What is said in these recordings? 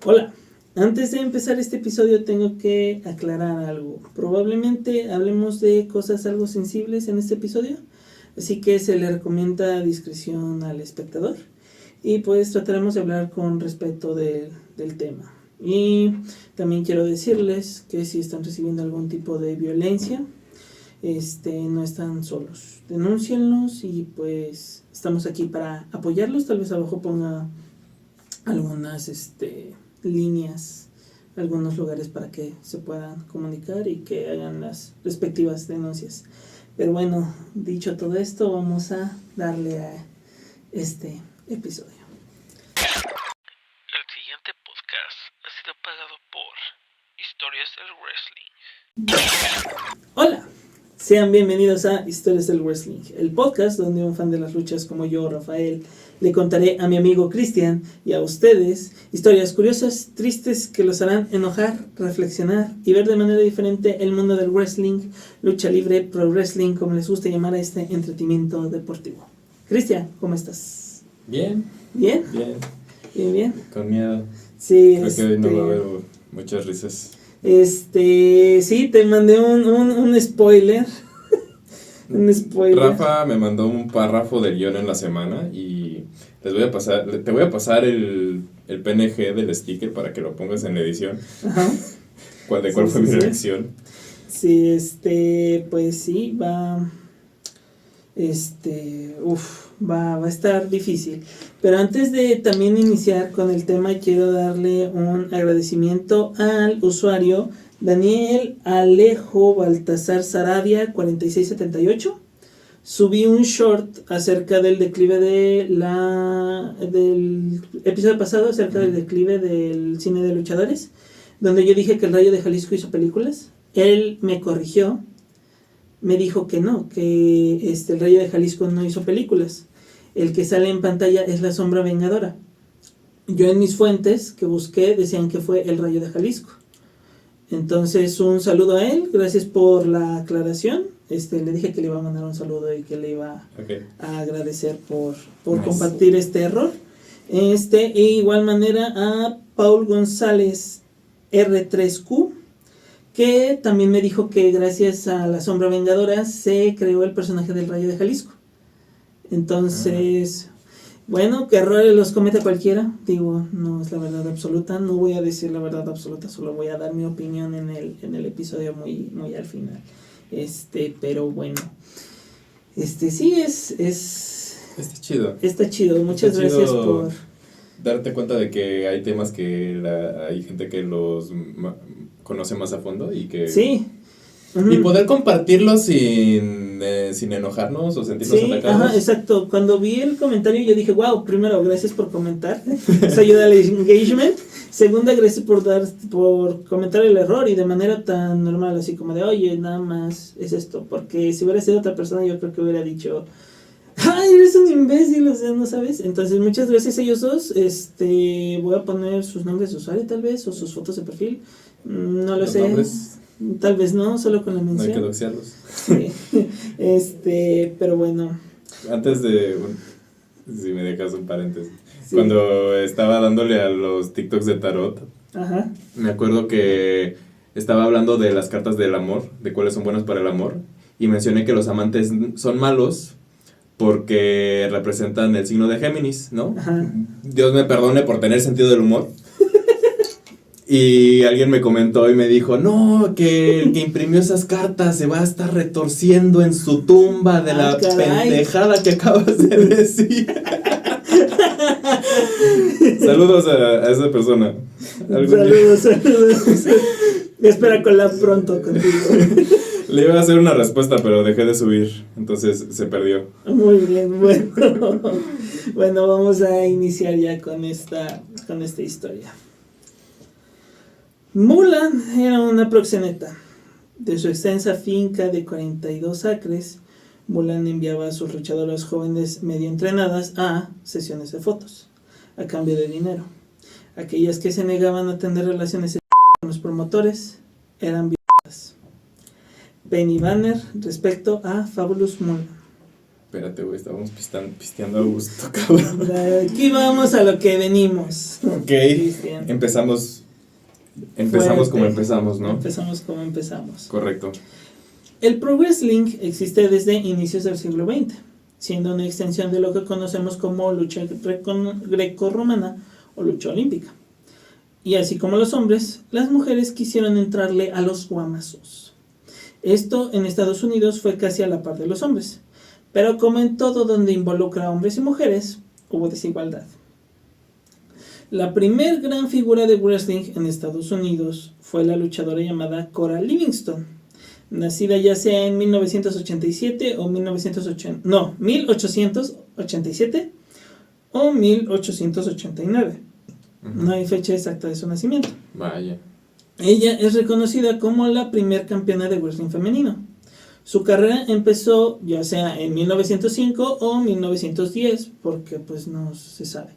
Hola, antes de empezar este episodio tengo que aclarar algo. Probablemente hablemos de cosas algo sensibles en este episodio, así que se le recomienda discreción al espectador y pues trataremos de hablar con respeto del tema. Y también quiero decirles que si están recibiendo algún tipo de violencia, no están solos. Denúncienlos y pues estamos aquí para apoyarlos. Tal vez abajo ponga algunas líneas, algunos lugares para que se puedan comunicar y que hagan las respectivas denuncias. Pero bueno, dicho todo esto, vamos a darle a este episodio. El siguiente podcast ha sido pagado por Historias del Wrestling. Hola, sean bienvenidos a Historias del Wrestling, el podcast donde un fan de las luchas como yo, Rafael, le contaré a mi amigo Cristian y a ustedes historias curiosas, tristes, que los harán enojar, reflexionar y ver de manera diferente el mundo del wrestling, lucha libre, pro wrestling, como les gusta llamar a este entretenimiento deportivo. Cristian, ¿cómo estás? Bien. ¿Bien? Bien. ¿Bien? Con miedo. Sí, Creo que hoy no va a haber muchas risas. Sí, te mandé un spoiler. Un spoiler. Rafa me mandó un párrafo del guión en la semana y te voy a pasar el PNG del sticker para que lo pongas en la edición. Ajá. ¿Cuál fue mi reacción? Sí, pues sí, va a estar difícil. Pero antes de también iniciar con el tema, quiero darle un agradecimiento al usuario Daniel Alejo Baltasar Sarabia 4678. Subí un short acerca del declive del episodio pasado, acerca del declive del cine de luchadores, donde yo dije que el Rayo de Jalisco hizo películas. Él me corrigió, me dijo que no, que el Rayo de Jalisco no hizo películas. El que sale en pantalla es la Sombra Vengadora. Yo en mis fuentes que busqué decían que fue el Rayo de Jalisco. Entonces un saludo a él, gracias por la aclaración. Le dije que le iba a mandar un saludo y que le iba a agradecer por nice. Compartir este error. E igual manera a Paul González R3Q, que también me dijo que gracias a la Sombra Vengadora se creó el personaje del Rayo de Jalisco. Entonces, bueno, que errores los comete cualquiera. Digo, no es la verdad absoluta. No voy a decir la verdad absoluta, solo voy a dar mi opinión en el episodio muy, muy al final. Pero bueno. Sí es Está chido. Está chido. Muchas gracias por darte cuenta de que hay temas que hay gente que los conoce más a fondo y que sí. Y poder compartirlos sin enojarnos o sentirnos atacados. Ajá, exacto. Cuando vi el comentario yo dije, wow, primero, gracias por comentar. Eso ayuda al engagement. Segunda, gracias por comentar el error y de manera tan normal, así como de, oye, nada más es esto. Porque si hubiera sido otra persona, yo creo que hubiera dicho, ay, eres un imbécil, o sea, no sabes. Entonces, muchas gracias a ellos dos. Voy a poner sus nombres de usuario, tal vez, o sus fotos de perfil. No lo sé. Nombres. Tal vez no, solo con la mención. No hay que doxearlos. Sí. Pero bueno. Antes de si me dejas un paréntesis. Sí. Cuando estaba dándole a los TikToks de tarot, ajá, me acuerdo que estaba hablando de las cartas del amor, de cuáles son buenas para el amor, y mencioné que los amantes son malos porque representan el signo de Géminis, ¿no? Ajá. Dios me perdone por tener sentido del humor. Y alguien me comentó y me dijo, no, que el que imprimió esas cartas se va a estar retorciendo en su tumba de la pendejada que acabas de decir. Saludos a esa persona. Saludos. Espera colar pronto contigo. Le iba a hacer una respuesta, pero dejé de subir, entonces se perdió. Muy bien, bueno. Bueno, vamos a iniciar ya con esta historia. Mulan era una proxeneta. De su extensa finca de 42 acres, Mulan enviaba a sus luchadoras jóvenes medio entrenadas a sesiones de fotos, a cambio de dinero. Aquellas que se negaban a tener relaciones con los promotores eran violadas. Penny Banner respecto a Fabulous Mulan. Espérate, güey, estábamos pisteando a gusto, cabrón. Aquí vamos a lo que venimos. Ok, Cristian. empezamos Fuerte. como empezamos, ¿no? Empezamos como empezamos. Correcto. El Pro Wrestling existe desde inicios del siglo XX, siendo una extensión de lo que conocemos como lucha grecorromana o lucha olímpica. Y así como los hombres, las mujeres quisieron entrarle a los guamazos. Esto en Estados Unidos fue casi a la par de los hombres, pero como en todo donde involucra a hombres y mujeres, hubo desigualdad. La primer gran figura de wrestling en Estados Unidos fue la luchadora llamada Cora Livingston, nacida ya sea en 1987 o 1887 o 1889. No hay fecha exacta de su nacimiento. Vaya. Ella es reconocida como la primer campeona de wrestling femenino. Su carrera empezó ya sea en 1905 o 1910, porque pues no se sabe.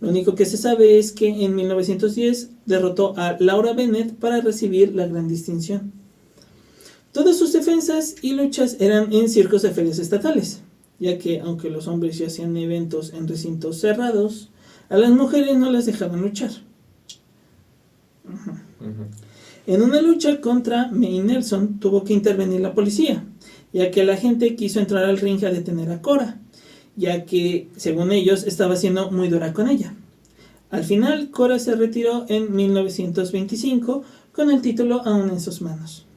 Lo único que se sabe es que en 1910 derrotó a Laura Bennett para recibir la gran distinción. Todas sus defensas y luchas eran en circos de ferias estatales, ya que aunque los hombres ya hacían eventos en recintos cerrados, a las mujeres no las dejaban luchar. En una lucha contra Mae Nelson tuvo que intervenir la policía, ya que la gente quiso entrar al ring a detener a Cora, ya que, según ellos, estaba siendo muy dura con ella. Al final, Cora se retiró en 1925 con el título aún en sus manos.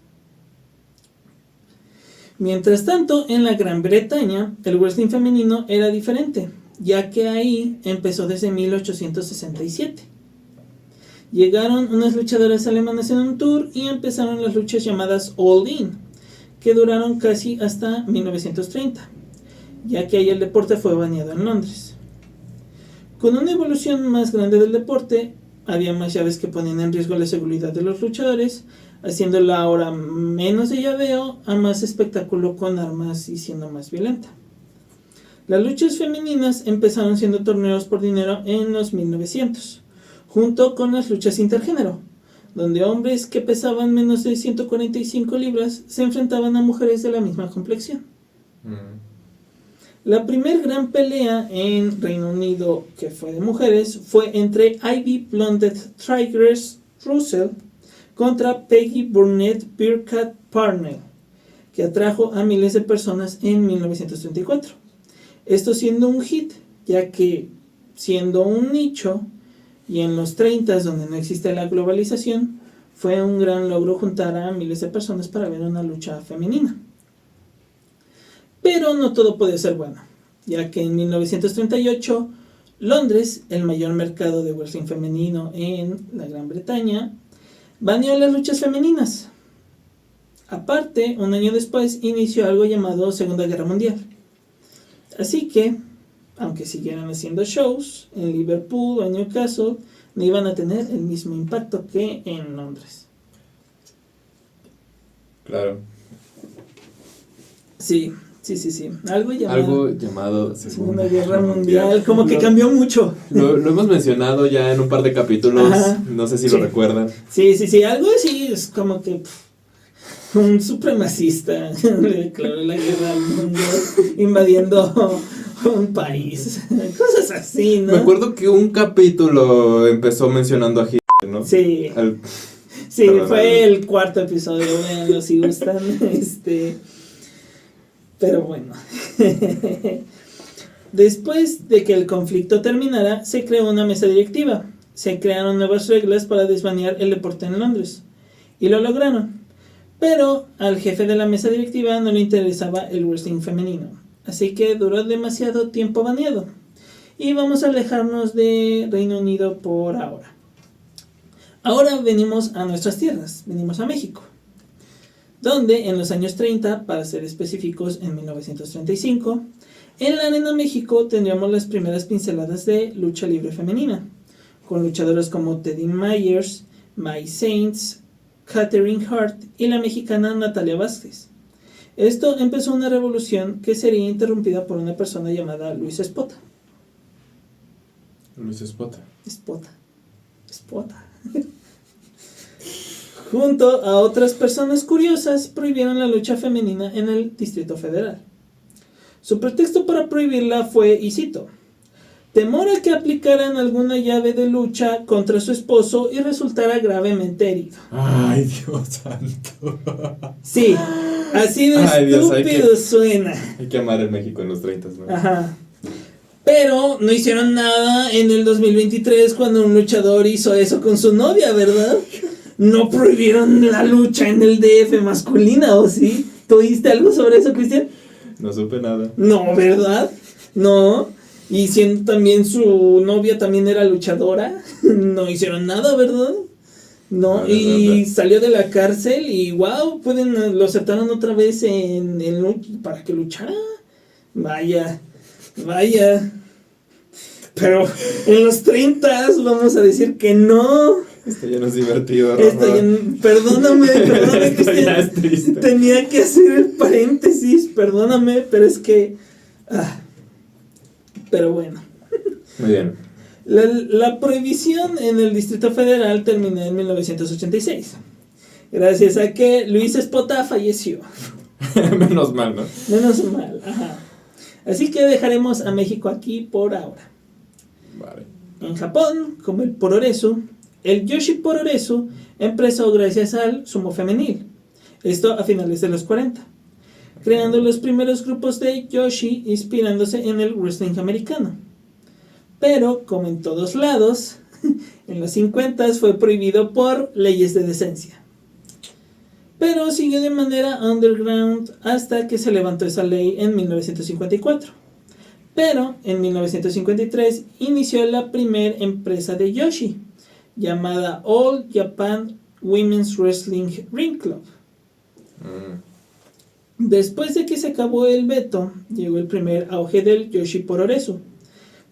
Mientras tanto, en la Gran Bretaña, el wrestling femenino era diferente, ya que ahí empezó desde 1867. Llegaron unas luchadoras alemanas en un tour y empezaron las luchas llamadas All In, que duraron casi hasta 1930, ya que ahí el deporte fue baneado en Londres. Con una evolución más grande del deporte, había más llaves que ponían en riesgo la seguridad de los luchadores, haciéndola ahora menos de llaveo a más espectáculo con armas y siendo más violenta. Las luchas femeninas empezaron siendo torneos por dinero en los 1900, junto con las luchas intergénero, donde hombres que pesaban menos de 145 libras se enfrentaban a mujeres de la misma complexión. La primer gran pelea en Reino Unido que fue de mujeres fue entre Ivy Blondet Tigers Russell contra Peggy Burnett Bearcat Parnell, que atrajo a miles de personas en 1934. Esto siendo un hit, ya que siendo un nicho y en los 30 donde no existe la globalización, fue un gran logro juntar a miles de personas para ver una lucha femenina. Pero no todo podía ser bueno, ya que en 1938 Londres, el mayor mercado de wrestling femenino en la Gran Bretaña, baneó las luchas femeninas. Aparte, un año después inició algo llamado Segunda Guerra Mundial. Así que, aunque siguieran haciendo shows en Liverpool o en Newcastle, no iban a tener el mismo impacto que en Londres. Claro. Sí. Algo llamado Segunda Guerra Mundial. Como que cambió mucho. Lo hemos mencionado ya en un par de capítulos. Ajá. No sé si Sí. lo recuerdan. Sí. Algo así es como que un supremacista le declaró la guerra al mundo invadiendo un país. Cosas así, ¿no? Me acuerdo que un capítulo empezó mencionando a Hitler, ¿no? Sí. Sí, fue el cuarto episodio. Véanlo si gustan. Pero bueno. Después de que el conflicto terminara, se creó una mesa directiva. Se crearon nuevas reglas para desbanear el deporte en Londres. Y lo lograron. Pero al jefe de la mesa directiva no le interesaba el wrestling femenino. Así que duró demasiado tiempo baneado. Y vamos a alejarnos de Reino Unido por ahora. Ahora venimos a nuestras tierras. Venimos a México, donde en los años 30, para ser específicos en 1935, en la Arena México tendríamos las primeras pinceladas de lucha libre femenina, con luchadoras como Teddy Myers, May Saints, Catherine Hart y la mexicana Natalia Vázquez. Esto empezó una revolución que sería interrumpida por una persona llamada Luis Espota. Espota. Junto a otras personas curiosas, prohibieron la lucha femenina en el Distrito Federal. Su pretexto para prohibirla fue, y cito, temor a que aplicaran alguna llave de lucha contra su esposo y resultara gravemente herido. Ay, Dios santo. Sí, así de Ay, Dios, estúpido suena. Hay que amar el México en los 30, ¿no? Ajá. Pero no hicieron nada en el 2023 cuando un luchador hizo eso con su novia, ¿verdad? No prohibieron la lucha en el DF masculina, ¿o sí? ¿Tú oíste algo sobre eso, Cristian? No supe nada. No, ¿verdad? No. Y siendo también su novia también era luchadora, no hicieron nada, ¿verdad? No, y salió de la cárcel y wow, lo aceptaron otra vez para que luchara. Vaya. Pero en los 30 vamos a decir que no. Esto ya no es divertido, Perdóname, Esto ya es triste. tenía que hacer el paréntesis, perdóname, pero es que... pero bueno. Muy bien. La prohibición en el Distrito Federal terminó en 1986. Gracias a que Luis Espota falleció. Menos mal, ¿no? Menos mal, ajá. Así que dejaremos a México aquí por ahora. Vale. En Japón, como el Puroresu, el Yoshi Puroresu empezó gracias al sumo femenil. Esto a finales de los 40. Creando los primeros grupos de Yoshi inspirándose en el wrestling americano. Pero, como en todos lados, en los 50 fue prohibido por leyes de decencia. Pero siguió de manera underground hasta que se levantó esa ley en 1954. Pero en 1953 inició la primera empresa de Yoshi, llamada All Japan Women's Wrestling Ring Club. Después de que se acabó el veto, llegó el primer auge del Yoshi Puroresu.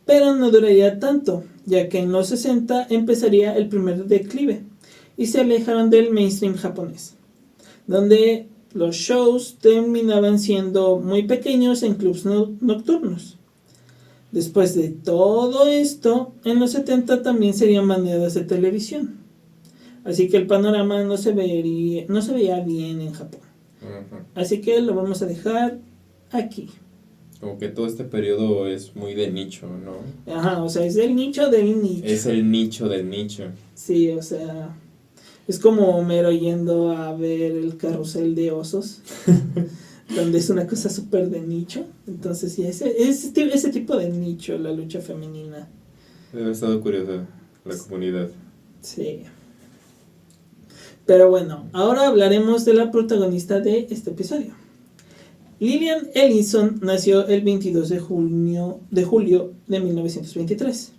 Pero no duraría tanto, ya que en los 60 empezaría el primer declive y se alejaron del mainstream japonés, donde los shows terminaban siendo muy pequeños en clubs nocturnos. Después de todo esto, en los 70 también serían baneadas de televisión. Así que el panorama no se veía bien en Japón. Así que lo vamos a dejar aquí. Como que todo este periodo es muy de nicho, ¿no? Ajá, o sea, es del nicho del nicho. Es el nicho del nicho. Sí, o sea, es como Homero yendo a ver el carrusel de osos, donde es una cosa súper de nicho. Entonces, sí, ese tipo de nicho, la lucha femenina. Debe haber estado curiosa la comunidad. Sí. Pero bueno, ahora hablaremos de la protagonista de este episodio. Lillian Ellison nació el 22 de julio de 1923,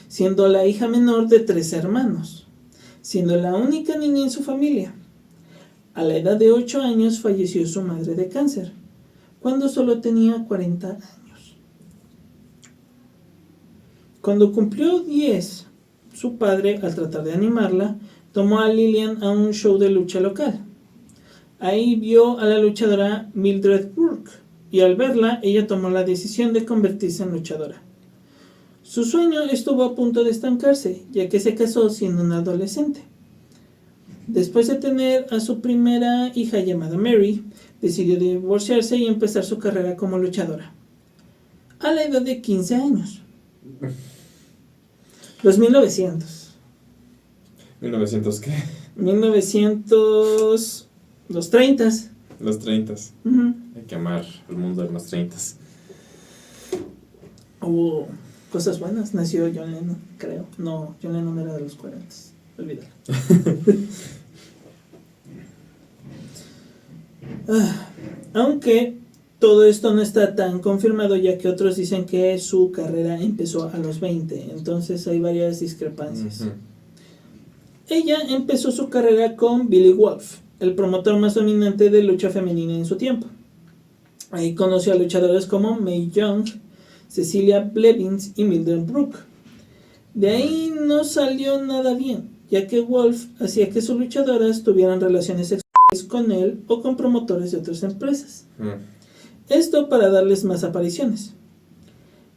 siendo la hija menor de 3 hermanos, siendo la única niña en su familia. A la edad de 8 años falleció su madre de cáncer, cuando solo tenía 40 años. Cuando cumplió 10, su padre, al tratar de animarla, tomó a Lillian a un show de lucha local. Ahí vio a la luchadora Mildred Burke, y al verla, ella tomó la decisión de convertirse en luchadora. Su sueño estuvo a punto de estancarse, ya que se casó siendo una adolescente. Después de tener a su primera hija llamada Mary, decidió divorciarse y empezar su carrera como luchadora, a la edad de 15 años. Los 1900. ¿1900 qué? 1900... Los 30s. Los 30s. Hay que amar el mundo de los 30s. Hubo cosas buenas. Nació John Lennon, creo. No, John Lennon era de los 40s. Olvídalo. Aunque todo esto no está tan confirmado, ya que otros dicen que su carrera empezó a los 20. Entonces hay varias discrepancias. Ella empezó su carrera con Billy Wolf, el promotor más dominante de lucha femenina en su tiempo. Ahí conoció a luchadoras como Mae Young, Cecilia Blevins y Mildred Brooke. De ahí no salió nada bien, ya que Wolf hacía que sus luchadoras tuvieran relaciones sexuales con él o con promotores de otras empresas. Esto para darles más apariciones.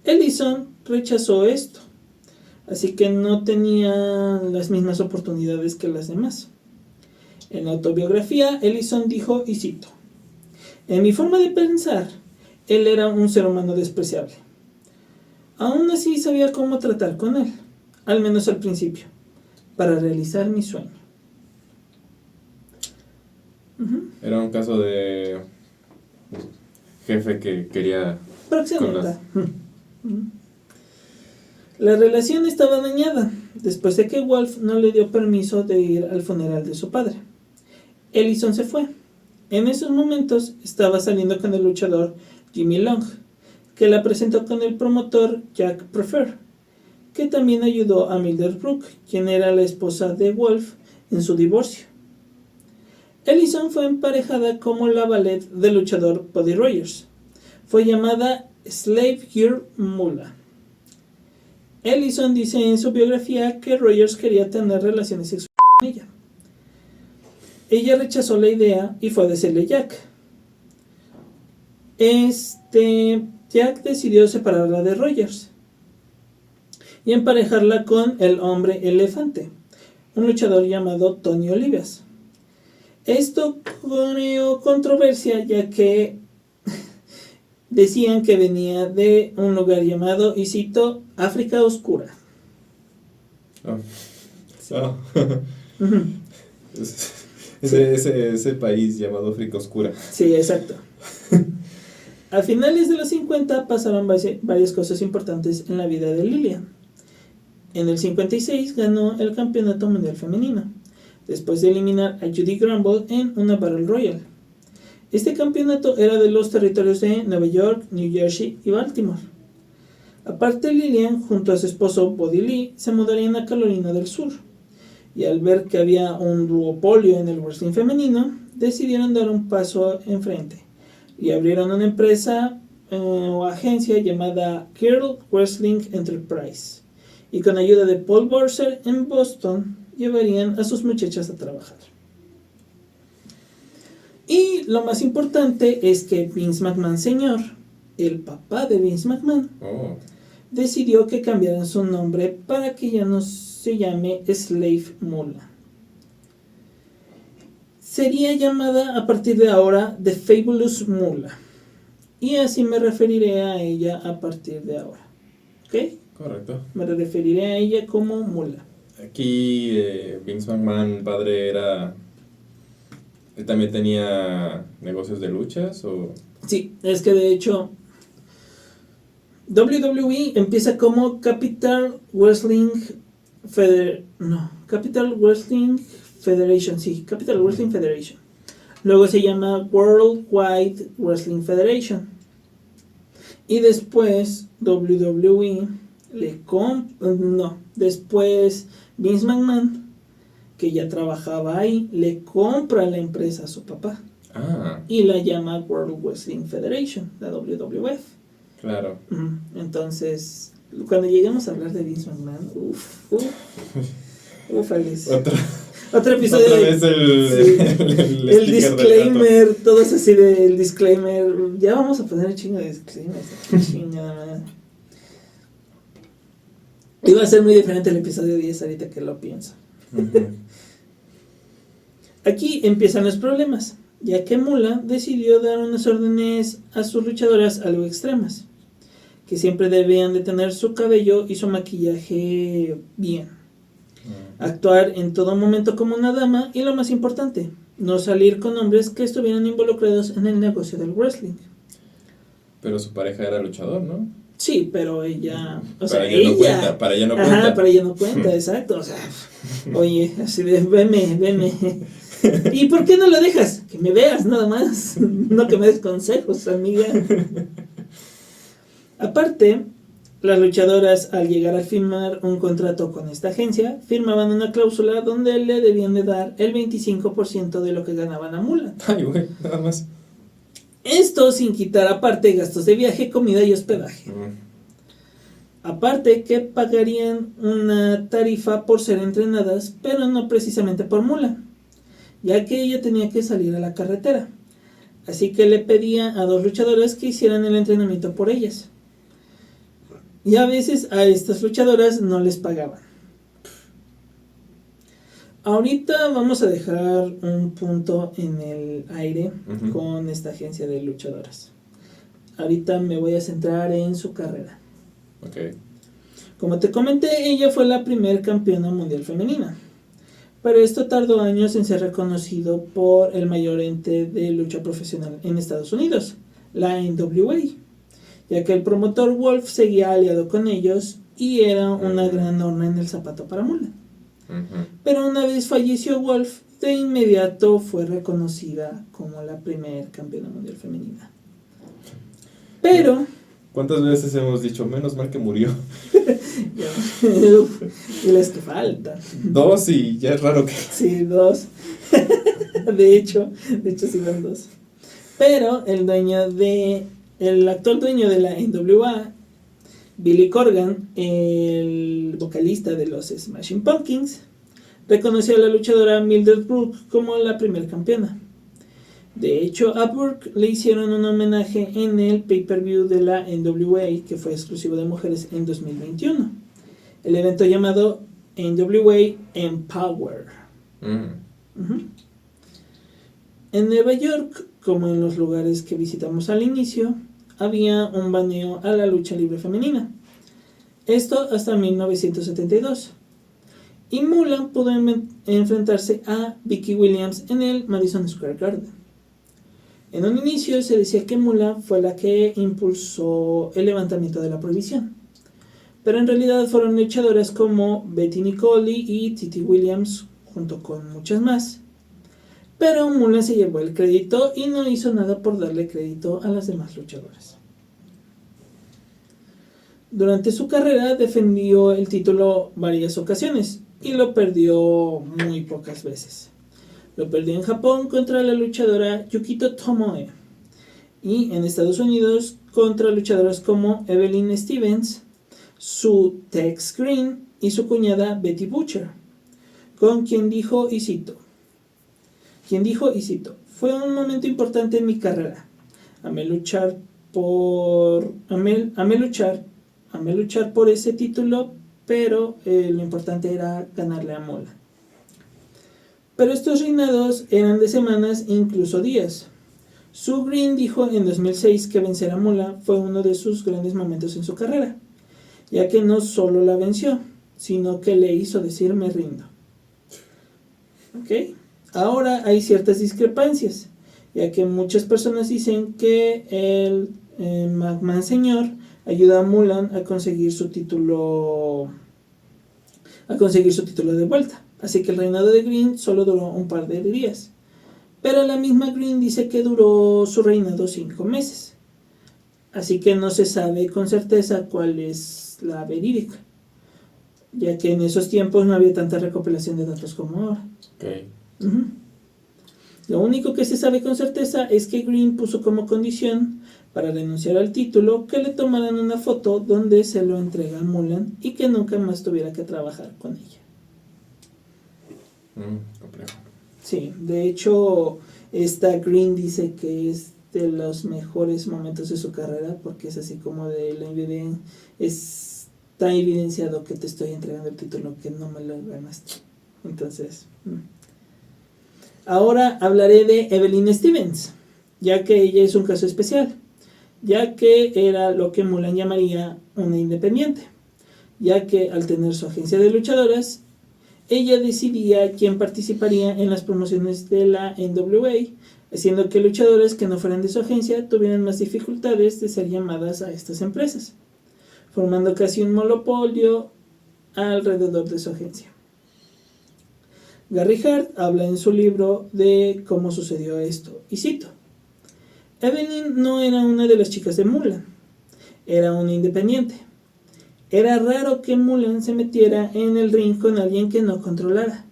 Ellison rechazó esto, así que no tenía las mismas oportunidades que las demás. En la autobiografía, Ellison dijo, y cito: en mi forma de pensar, él era un ser humano despreciable. Aún así sabía cómo tratar con él, al menos al principio, para realizar mi sueño. Era un caso de jefe que quería... Próximamente. La relación estaba dañada después de que Wolf no le dio permiso de ir al funeral de su padre. Ellison se fue. En esos momentos estaba saliendo con el luchador Jimmy Long, que la presentó con el promotor Jack Prefer, que también ayudó a Mildred Brooke, quien era la esposa de Wolf en su divorcio. Ellison fue emparejada como la valet del luchador Buddy Rogers. Fue llamada Slave Girl Moolah. Ellison dice en su biografía que Rogers quería tener relaciones sexuales con ella. Ella rechazó la idea y fue a decirle a Jack. Jack decidió separarla de Rogers y emparejarla con el hombre elefante, un luchador llamado Tony Olivas. Esto creó controversia, ya que decían que venía de un lugar llamado, y cito, África Oscura. Ese país llamado África Oscura. Sí, exacto. A finales de los 50 pasaron varias cosas importantes en la vida de Lillian. En el 56 ganó el Campeonato Mundial Femenino, después de eliminar a Judy Grumble en una Battle Royale. Este campeonato era de los territorios de Nueva York, New Jersey y Baltimore. Aparte, Lillian, junto a su esposo Buddy Lee, se mudarían a Carolina del Sur. Y al ver que había un duopolio en el wrestling femenino, decidieron dar un paso enfrente y abrieron una empresa o agencia llamada Girl Wrestling Enterprise. Y con ayuda de Paul Borser en Boston, llevarían a sus muchachas a trabajar. Y lo más importante es que Vince McMahon Sr., el papá de Vince McMahon, decidió que cambiaran su nombre para que ya no se llame Slave Moolah. Sería llamada a partir de ahora The Fabulous Moolah. Y así me referiré a ella a partir de ahora. ¿Ok? Correcto. Me referiré a ella como Moolah. Aquí Vince McMahon, padre, era... ¿Él también tenía negocios de luchas o...? Sí, es que de hecho WWE empieza como Capital Wrestling Federation, sí, Capital Wrestling Federation. Luego se llama Worldwide Wrestling Federation. Y después WWE después Vince McMahon, que ya trabajaba ahí, le compra la empresa a su papá. Y la llama World Wrestling Federation, la WWF. Claro. Entonces, cuando lleguemos a hablar de Vince McMahon, Alice. Otro episodio. Otra vez el disclaimer, todos así del disclaimer. Ya vamos a poner el chingo de disclaimers. Chingada. Iba a ser muy diferente el episodio 10 ahorita que lo pienso. Aquí empiezan los problemas, ya que Moolah decidió dar unas órdenes a sus luchadoras algo extremas, que siempre debían de tener su cabello y su maquillaje bien, actuar en todo momento como una dama y, lo más importante, no salir con hombres que estuvieran involucrados en el negocio del wrestling. Pero su pareja era luchador, ¿no? Sí, pero ella... Para ella no cuenta. Ajá, para ella no cuenta, exacto. O sea, oye, así de, veme. ¿Y por qué no lo dejas? Que me veas nada más. No que me des consejos, amiga. Aparte, las luchadoras, al llegar a firmar un contrato con esta agencia, firmaban una cláusula donde le debían de dar el 25% de lo que ganaban a Moolah. Ay, güey, nada más. Esto sin quitar aparte gastos de viaje, comida y hospedaje. Aparte que pagarían una tarifa por ser entrenadas, pero no precisamente por Moolah, ya que ella tenía que salir a la carretera. Así que le pedía a 2 luchadoras que hicieran el entrenamiento por ellas. Y a veces a estas luchadoras no les pagaban. Ahorita vamos a dejar un punto en el aire con esta agencia de luchadoras. ahorita me voy a centrar en su carrera. Ok. Como te comenté, ella fue la primer campeona mundial femenina, pero esto tardó años en ser reconocido por el mayor ente de lucha profesional en Estados Unidos, la NWA, ya que el promotor Wolf seguía aliado con ellos y era una gran horma en el zapato para Moolah. Pero una vez falleció Wolf, de inmediato fue reconocida como la primer campeona mundial femenina. Pero... ¿Cuántas veces hemos dicho, menos mal que murió? Y las que faltan. 2 y ya es raro que... Sí, 2. de hecho sí van 2. Pero el actual dueño de la NWA, Billy Corgan, el vocalista de los Smashing Pumpkins, reconoció a la luchadora Mildred Brooke como la primer campeona. De hecho, a Brooke le hicieron un homenaje en el pay-per-view de la NWA, que fue exclusivo de mujeres en 2021. El evento llamado NWA Empower. En Nueva York, como en los lugares que visitamos al inicio, había un baneo a la lucha libre femenina. Esto hasta 1972. Y Moolah pudo enfrentarse a Vicky Williams en el Madison Square Garden. En un inicio se decía que Moolah fue la que impulsó el levantamiento de la prohibición, pero en realidad fueron luchadoras como Betty Nicoli y Titi Williams, junto con muchas más. Pero Moolah se llevó el crédito y no hizo nada por darle crédito a las demás luchadoras. Durante su carrera defendió el título varias ocasiones y lo perdió muy pocas veces. Lo perdió en Japón contra la luchadora Yukito Tomoe y en Estados Unidos contra luchadoras como Evelyn Stevens, Sue Tex Green y su cuñada Betty Butcher, con quien dijo, y cito, fue un momento importante en mi carrera. Amé luchar por ese título, pero lo importante era ganarle a Moolah. Pero estos reinados eran de semanas e incluso días. Sue Green dijo en 2006 que vencer a Moolah fue uno de sus grandes momentos en su carrera, ya que no solo la venció, sino que le hizo decir me rindo. ¿Ok? Ahora hay ciertas discrepancias, ya que muchas personas dicen que el McMahon señor ayuda a Moolah a conseguir su título de vuelta. Así que el reinado de Green solo duró un par de días. Pero la misma Green dice que duró su reinado 5 meses. Así que no se sabe con certeza cuál es la verídica, ya que en esos tiempos no había tanta recopilación de datos como ahora. Okay. Lo único que se sabe con certeza es que Green puso como condición para renunciar al título que le tomaran una foto donde se lo entrega a Moolah y que nunca más tuviera que trabajar con ella. Complejo. Sí, de hecho, esta Green dice que es de los mejores momentos de su carrera porque es así como de la evidencia, está evidenciado que te estoy entregando el título que no me lo ganaste. Entonces, ahora hablaré de Evelyn Stevens, ya que ella es un caso especial, ya que era lo que Moolah llamaría una independiente, ya que al tener su agencia de luchadoras, ella decidía quién participaría en las promociones de la NWA, haciendo que luchadores que no fueran de su agencia tuvieran más dificultades de ser llamadas a estas empresas, formando casi un monopolio alrededor de su agencia. Gary Hart habla en su libro de cómo sucedió esto, y cito: Evelyn no era una de las chicas de Moolah, era una independiente. Era raro que Moolah se metiera en el ring con alguien que no controlara.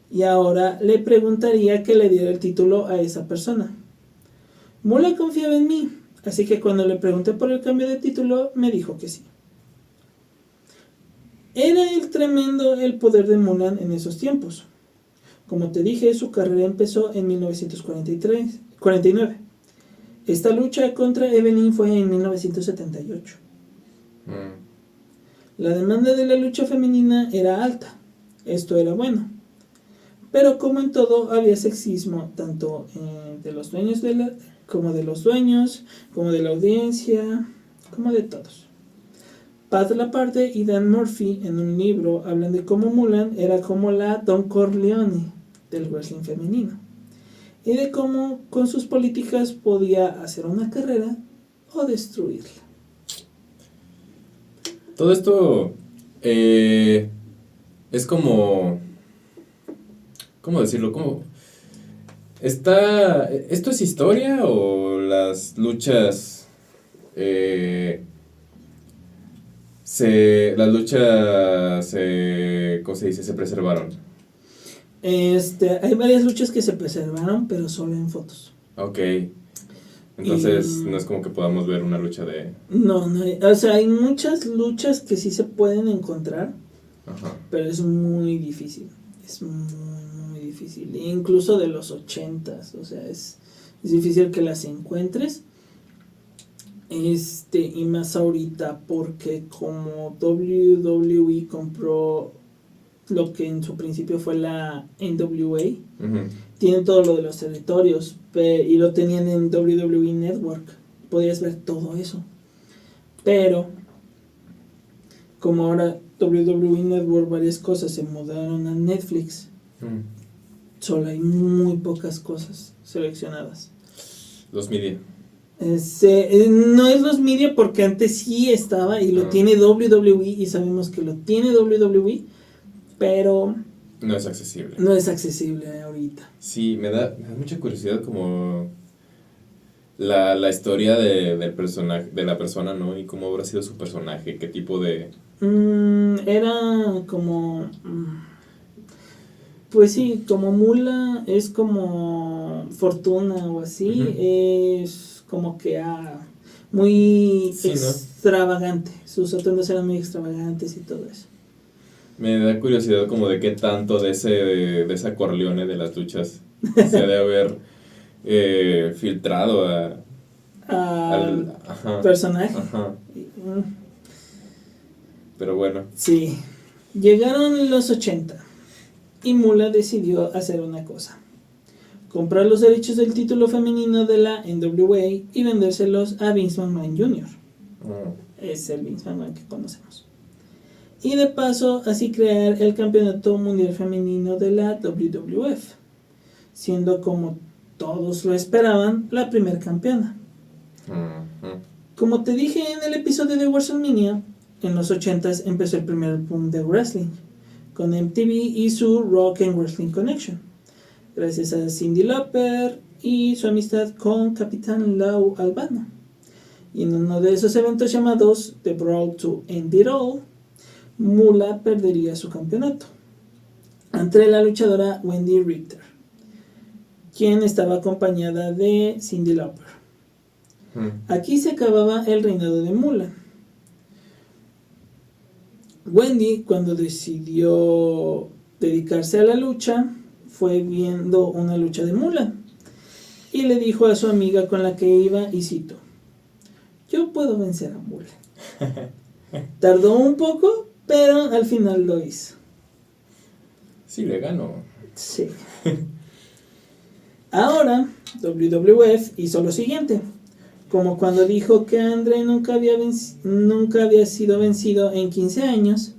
Y ahora le preguntaría que le diera el título a esa persona. Moolah confiaba en mí, así que cuando le pregunté por el cambio de título, me dijo que sí. Era tremendo el poder de Moolah en esos tiempos. Como te dije, su carrera empezó en 1949. Esta lucha contra Evelyn fue en 1978. La demanda de la lucha femenina era alta, esto era bueno, pero como en todo había sexismo tanto de los dueños de como de los dueños, como de la audiencia, como de todos. Pat LaParte y Dan Murphy en un libro hablan de cómo Mulan era como la Don Corleone del wrestling femenino y de cómo con sus políticas podía hacer una carrera o destruirla. Todo esto es como... ¿Cómo decirlo? ¿Esto es historia o las luchas... ¿cómo se dice? Se preservaron? Hay varias luchas que se preservaron, pero solo en fotos. Ok. Entonces no es como que podamos ver una lucha de... No, o sea, hay muchas luchas que sí se pueden encontrar, Ajá. pero es muy difícil. Es muy, muy difícil. Incluso de los 80s, o sea, es difícil que las encuentres. Y más ahorita, porque como WWE compró lo que en su principio fue la NWA, Uh-huh. tienen todo lo de los territorios y lo tenían en WWE Network, podías ver todo eso, pero como ahora WWE Network varias cosas se mudaron a Netflix, solo hay muy pocas cosas seleccionadas. Los media. No es los media porque antes sí estaba y lo tiene WWE y sabemos que lo tiene WWE, pero no es accesible. No es accesible ahorita. Sí, me da mucha curiosidad como la historia del personaje, de la persona, ¿no? Y cómo habrá sido su personaje, qué tipo de... Era como... Pues sí, como Mula es como Fortuna o así, uh-huh. Es como que muy sí, extravagante, ¿no? Sus atuendos eran muy extravagantes y todo eso. Me da curiosidad como de qué tanto de esa Corleone de las luchas se ha de haber filtrado al personaje. Ajá. Pero bueno. Sí, llegaron los 80 y Mula decidió hacer una cosa: comprar los derechos del título femenino de la NWA y vendérselos a Vince McMahon Jr. Es el Vince McMahon que conocemos. Y de paso, así crear el campeonato mundial femenino de la WWF, siendo, como todos lo esperaban, la primer campeona. Como te dije en el episodio de WrestleMania, en los 80s empezó el primer boom de wrestling, con MTV y su Rock and Wrestling Connection, gracias a Cyndi Lauper y su amistad con Capitán Lou Albano. Y en uno de esos eventos llamados The Brawl to End It All, Mula perdería su campeonato ante la luchadora Wendy Richter, quien estaba acompañada de Cyndi Lauper. Aquí se acababa el reinado de Mula. Wendy, cuando decidió dedicarse a la lucha, fue viendo una lucha de Mula y le dijo a su amiga con la que iba, y cito: "Yo puedo vencer a Mula". Tardó un poco, pero al final lo hizo. Sí, le ganó. Sí. Ahora, WWF hizo lo siguiente. Como cuando dijo que Andre nunca había sido vencido en 15 años,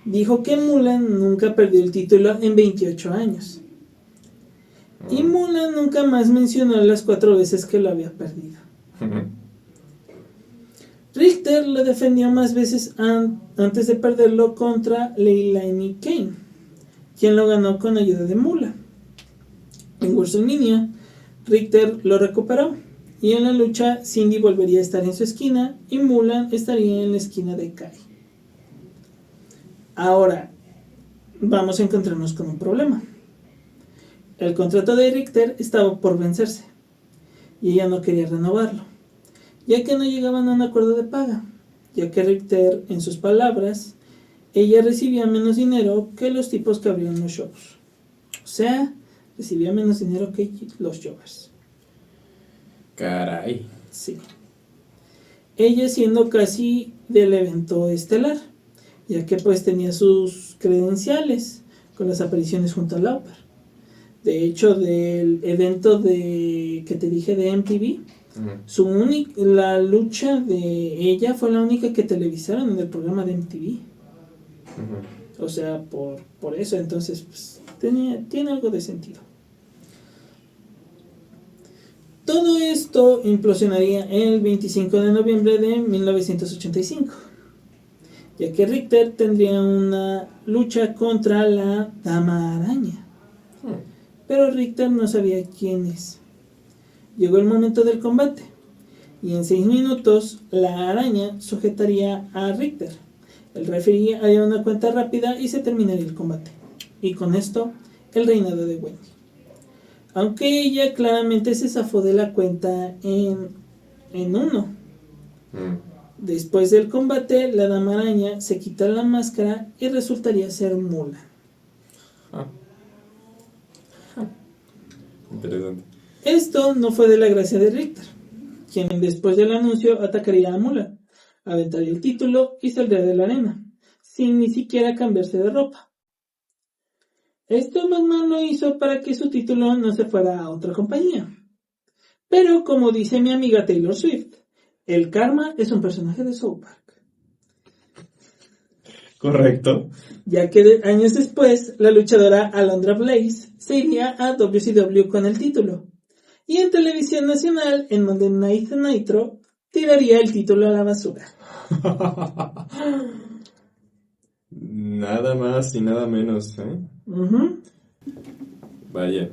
dijo que Mula nunca perdió el título en 28 años. Y Mula nunca más mencionó las 4 veces que lo había perdido. Richter lo defendió más veces antes de perderlo contra Leilani Kane, quien lo ganó con ayuda de Mula. En WrestleMania, Richter lo recuperó, y en la lucha Cyndi volvería a estar en su esquina y Mula estaría en la esquina de Kai. Ahora vamos a encontrarnos con un problema. El contrato de Richter estaba por vencerse y ella no quería renovarlo, ya que no llegaban a un acuerdo de paga, ya que Richter, en sus palabras, ella recibía menos dinero que los tipos que abrían los shows. O sea, recibía menos dinero que los jovers. Caray. Sí. Ella siendo casi del evento estelar, ya que pues tenía sus credenciales con las apariciones junto a Lauper. De hecho, del evento que te dije de MTV, la lucha de ella fue la única que televisaron en el programa de MTV. O sea, por eso, entonces, pues, tiene algo de sentido. Todo esto implosionaría el 25 de noviembre de 1985, ya que Richter tendría una lucha contra la Dama Araña. Pero Richter no sabía quién es. Llegó el momento del combate, y en 6 minutos la araña sujetaría a Richter. El referee haría una cuenta rápida y se terminaría el combate. Y con esto, el reinado de Wendy. Aunque ella claramente se zafó de la cuenta en 1. Después del combate, la Dama Araña se quita la máscara y resultaría ser Mulan. Interesante. Esto no fue de la gracia de Richter, quien después del anuncio atacaría a Mulan, aventaría el título y saldría de la arena, sin ni siquiera cambiarse de ropa. Esto McMahon lo hizo para que su título no se fuera a otra compañía. Pero como dice mi amiga Taylor Swift, el karma es un personaje de South Park. Correcto. Ya que años después, la luchadora Alundra Blaze se iría a WCW con el título. Y en televisión nacional, en Monday Night Nitro, tiraría el título a la basura. Nada más y nada menos, ¿eh? Vaya.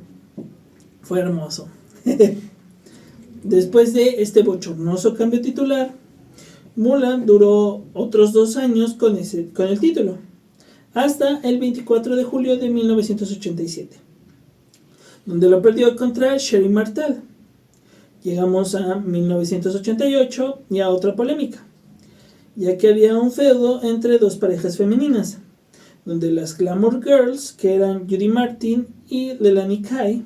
Fue hermoso. Después de este bochornoso cambio titular, Mulan duró otros 2 años con el título, hasta el 24 de julio de 1987, donde lo perdió contra Sherry Martel. Llegamos a 1988 y a otra polémica, ya que había un feudo entre 2 parejas femeninas, donde las Glamour Girls, que eran Judy Martin y Leilani Kai,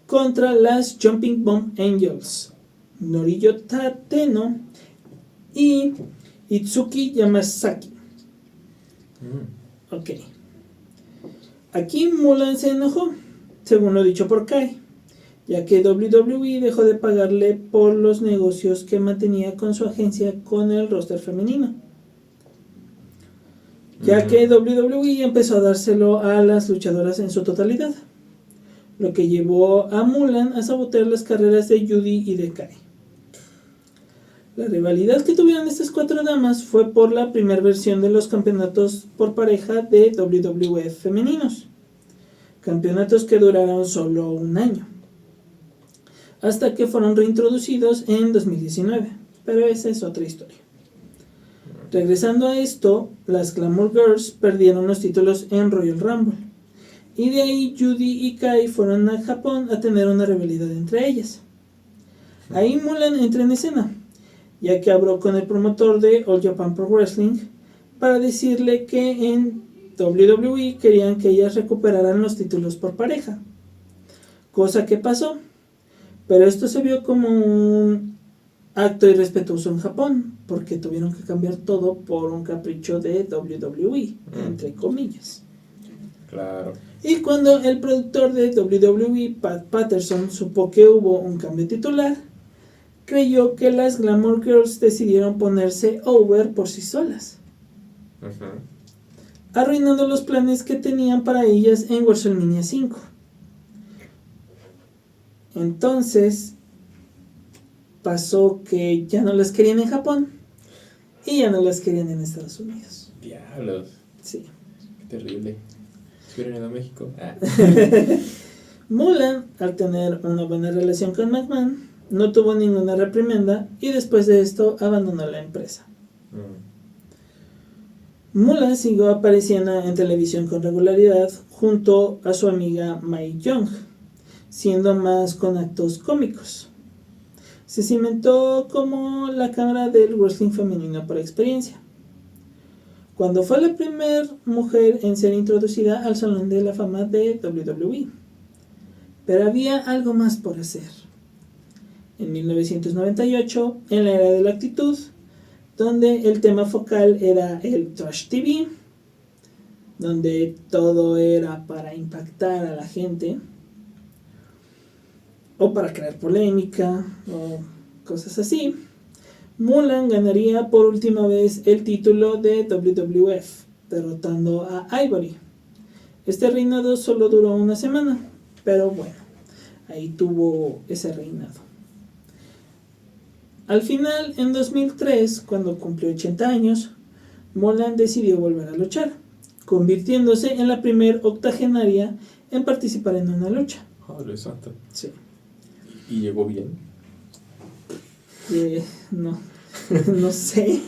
contra las Jumping Bomb Angels, Noriyo Tateno y Itsuki Yamazaki. Ok. Aquí Mulan se enojó, según lo dicho por Kai, ya que WWE dejó de pagarle por los negocios que mantenía con su agencia con el roster femenino, ya que WWE empezó a dárselo a las luchadoras en su totalidad, lo que llevó a Mulan a sabotear las carreras de Judy y de Kai. La rivalidad que tuvieron estas 4 damas fue por la primera versión de los campeonatos por pareja de WWF femeninos, campeonatos que duraron solo 1 año, hasta que fueron reintroducidos en 2019, pero esa es otra historia. Regresando a esto, las Glamour Girls perdieron los títulos en Royal Rumble, y de ahí Judy y Kai fueron a Japón a tener una rivalidad entre ellas. Ahí Mulan entra en escena, ya que habló con el promotor de All Japan Pro Wrestling para decirle que en WWE querían que ellas recuperaran los títulos por pareja, cosa que pasó, pero esto se vio como un acto irrespetuoso en Japón, porque tuvieron que cambiar todo por un capricho de WWE, entre comillas. Claro. Y cuando el productor de WWE, Pat Patterson, supo que hubo un cambio titular, creyó que las Glamour Girls decidieron ponerse over por sí solas, arruinando los planes que tenían para ellas en WrestleMania 5. Entonces pasó que ya no las querían en Japón y ya no las querían en Estados Unidos. Diablos. Sí. Qué terrible. ¿Se hubieran ido a México? Mulan, al tener una buena relación con McMahon, no tuvo ninguna reprimenda y después de esto abandonó la empresa. Mulan siguió apareciendo en televisión con regularidad junto a su amiga Mae Young, siendo más con actos cómicos. Se cimentó como la cara del wrestling femenino por experiencia, cuando fue la primera mujer en ser introducida al Salón de la Fama de WWE. Pero había algo más por hacer. En 1998, en la era de la actitud, donde el tema focal era el Trash TV, donde todo era para impactar a la gente, o para crear polémica o cosas así, Mulan ganaría por última vez el título de WWF, derrotando a Ivory. Este reinado solo duró una semana, pero bueno, ahí tuvo ese reinado. Al final, en 2003, cuando cumplió 80 años, Mulan decidió volver a luchar, convirtiéndose en la primer octogenaria en participar en una lucha. Madre santa. Sí. ¿Y llegó bien? No, no sé.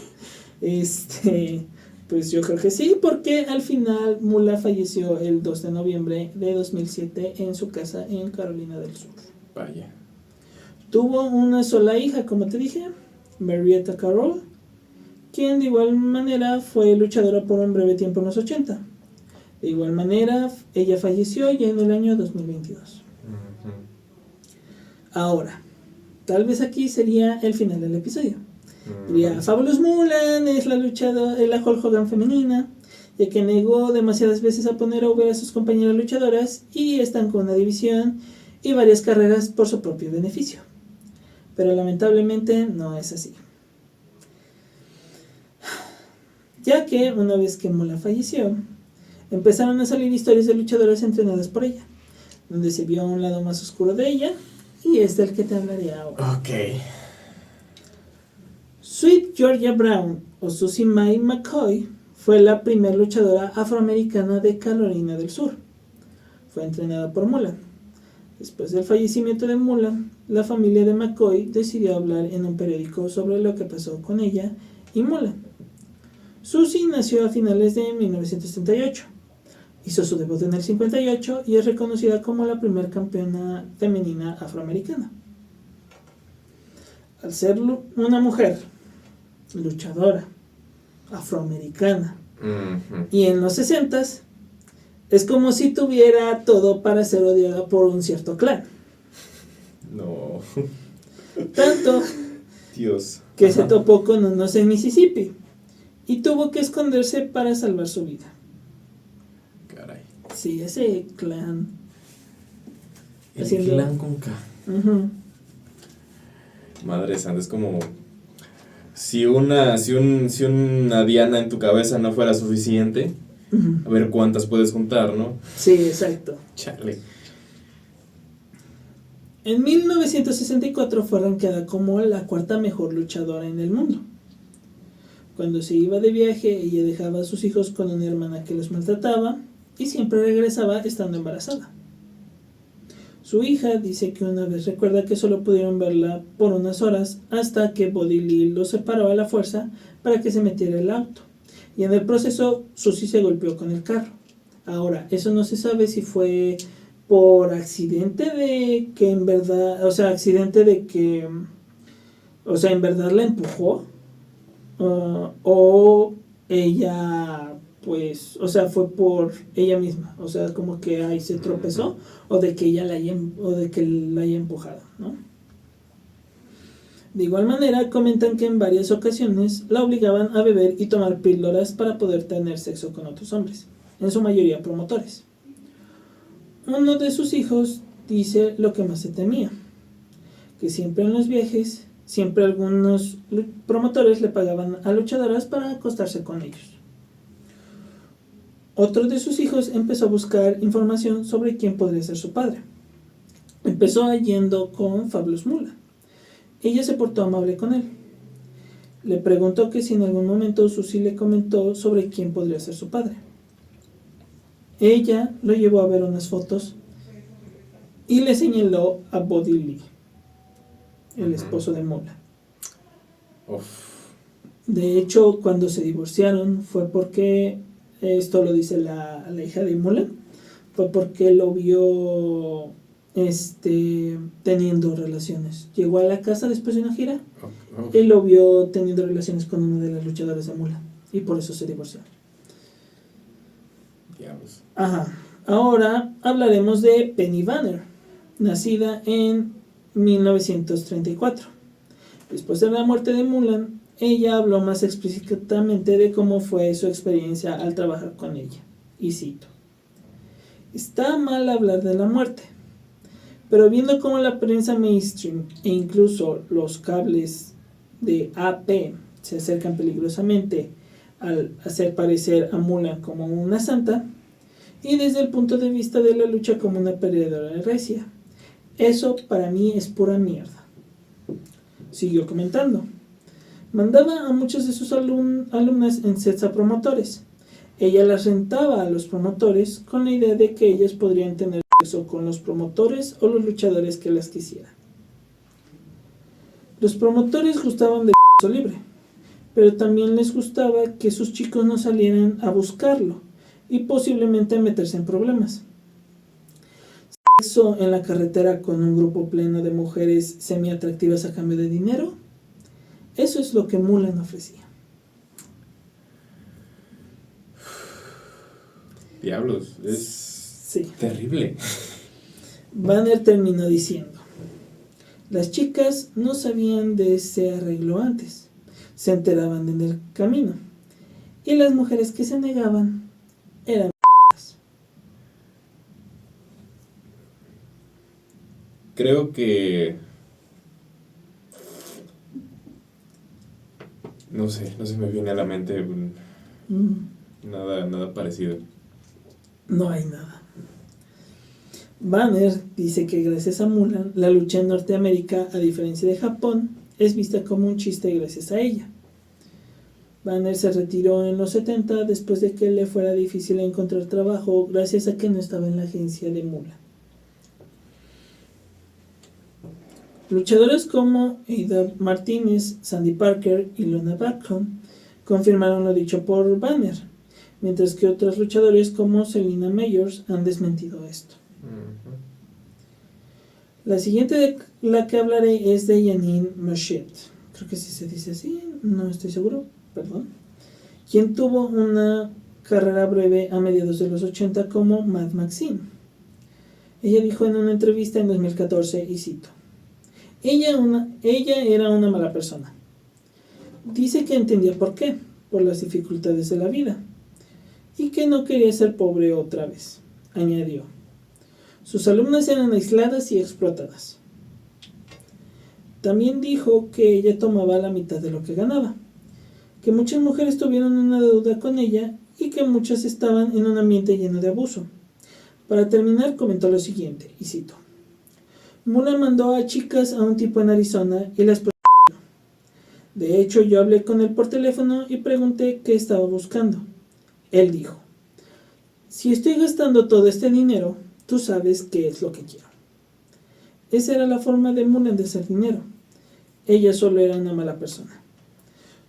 Pues yo creo que sí, porque al final Mulan falleció el 2 de noviembre de 2007 en su casa en Carolina del Sur. Vaya. Tuvo una sola hija, como te dije, Marietta Carroll, quien de igual manera fue luchadora por un breve tiempo en los 80. De igual manera, ella falleció ya en el año 2022. Uh-huh. Ahora, tal vez aquí sería el final del episodio. Uh-huh. Diría, Fabulous Mulan es la Hulk Hogan femenina, ya que negó demasiadas veces a poner over a sus compañeras luchadoras y estancó una división y varias carreras por su propio beneficio. Pero lamentablemente no es así. Ya que una vez que Mulan falleció, empezaron a salir historias de luchadoras entrenadas por ella, donde se vio un lado más oscuro de ella, y es del que te hablaré ahora. Ok. Sweet Georgia Brown, o Susie Mae McCoy, fue la primera luchadora afroamericana de Carolina del Sur. Fue entrenada por Mulan. Después del fallecimiento de Mulan, la familia de McCoy decidió hablar en un periódico sobre lo que pasó con ella y Mulan. Susie nació a finales de 1938. Hizo su debut en el 58 y es reconocida como la primera campeona femenina afroamericana. Al ser una mujer luchadora afroamericana Uh-huh. y en los 60s, es como si tuviera todo para ser odiada por un cierto clan. No. Tanto Dios. que Ajá. se topó con unos en Mississippi y tuvo que esconderse para salvar su vida. Caray. Sí, ese clan. El Haciendo- clan con K. Ujú. Madre santa, es como si una diana en tu cabeza no fuera suficiente, Ujú. a ver cuántas puedes juntar, ¿no? Sí, exacto. Chale. En 1964 fue rankeada como la cuarta mejor luchadora en el mundo. Cuando se iba de viaje, ella dejaba a sus hijos con una hermana que los maltrataba y siempre regresaba estando embarazada. Su hija dice que una vez recuerda que solo pudieron verla por unas horas hasta que Buddy Lee los separó a la fuerza para que se metiera el auto. Y en el proceso, Susie se golpeó con el carro. Ahora, eso no se sabe si fue por accidente de que en verdad, en verdad la empujó, o ella, pues, fue por ella misma, como que ahí se tropezó, o de que ella la haya empujado, ¿no? De igual manera, comentan que en varias ocasiones la obligaban a beber y tomar píldoras para poder tener sexo con otros hombres, en su mayoría promotores. Uno de sus hijos dice lo que más se temía, que siempre en los viajes, siempre algunos promotores le pagaban a luchadoras para acostarse con ellos. Otro de sus hijos empezó a buscar información sobre quién podría ser su padre. Empezó yendo con Fabulous Mulan. Ella se portó amable con él. Le preguntó que si en algún momento Susie le comentó sobre quién podría ser su padre. Ella lo llevó a ver unas fotos y le señaló a Buddy Lee, el esposo de Mulan. Uf. De hecho, cuando se divorciaron fue porque, esto lo dice la hija de Mulan, fue porque lo vio teniendo relaciones. Llegó a la casa después de una gira y lo vio teniendo relaciones con una de las luchadoras de Mulan y por eso se divorciaron. Diablos. Ajá. Ahora hablaremos de Penny Banner, nacida en 1934. Después de la muerte de Mulan, ella habló más explícitamente de cómo fue su experiencia al trabajar con ella. Y cito: está mal hablar de la muerte, Pero viendo cómo la prensa mainstream e incluso los cables de AP se acercan peligrosamente al hacer parecer a Mulan como una santa, y desde el punto de vista de la lucha como una perdedora recia, eso para mí es pura mierda. Siguió comentando. Mandaba a muchas de sus alumnas en sets a promotores. Ella las rentaba a los promotores con la idea de que ellas podrían tener sexo con los promotores o los luchadores que las quisieran. Los promotores gustaban de sexo libre, pero también les gustaba que sus chicos no salieran a buscarlo y posiblemente meterse en problemas. Sexo en la carretera con un grupo pleno de mujeres semi-atractivas a cambio de dinero. Eso es lo que Mulan ofrecía. Diablos, es Sí. terrible. Banner terminó diciendo: las chicas no sabían de ese arreglo antes, se enteraban en el camino, y las mujeres que se negaban eran Creo que no se me viene a la mente nada parecido. No hay nada. Banner dice que gracias a Mulan, la lucha en Norteamérica, a diferencia de Japón, es vista como un chiste gracias a ella. Banner se retiró en los 70 después de que le fuera difícil encontrar trabajo gracias a que no estaba en la agencia de Mulan. Luchadoras como Ada Martínez, Sandy Parker y Luna Backham confirmaron lo dicho por Banner, mientras que otros luchadores como Selina Meyers han desmentido esto. La siguiente de la que hablaré es de Janine Machette, creo que sí se dice así, no estoy seguro, perdón, quien tuvo una carrera breve a mediados de los 80 como Mad Maxine. Ella dijo en una entrevista en 2014, y cito: ella era una mala persona. Dice que entendía por qué, por las dificultades de la vida, y que no quería ser pobre otra vez, añadió. Sus alumnas eran aisladas y explotadas. También dijo que ella tomaba la mitad de lo que ganaba, que muchas mujeres tuvieron una deuda con ella y que muchas estaban en un ambiente lleno de abuso. Para terminar, comentó lo siguiente, y cito: Mulan mandó a chicas a un tipo en Arizona y las prostituyó. De hecho, yo hablé con él por teléfono y pregunté qué estaba buscando. Él dijo: si estoy gastando todo este dinero, tú sabes qué es lo que quiero. Esa era la forma de Mulan de hacer dinero. Ella solo era una mala persona.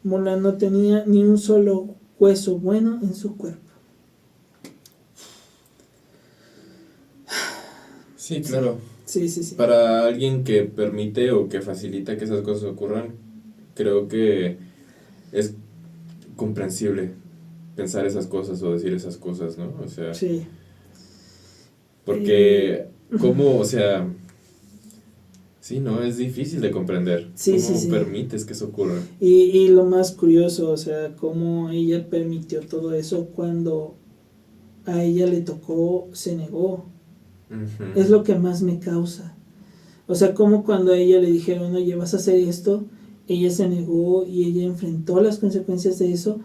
Mulan no tenía ni un solo hueso bueno en su cuerpo. Sí, claro. Sí. Para alguien que permite o que facilita que esas cosas ocurran, creo que es comprensible pensar esas cosas o decir esas cosas, ¿no? O sea, Sí. porque ¿cómo, o sea, sí, no, es difícil de comprender? Sí, ¿Cómo sí. permites que eso ocurra? Y lo más curioso, o sea, cómo ella permitió todo eso cuando a ella le tocó, se negó. Ujú. Es lo que más me causa. O sea, como cuando a ella le dijeron, oye, vas a hacer esto, ella se negó y ella enfrentó las consecuencias de eso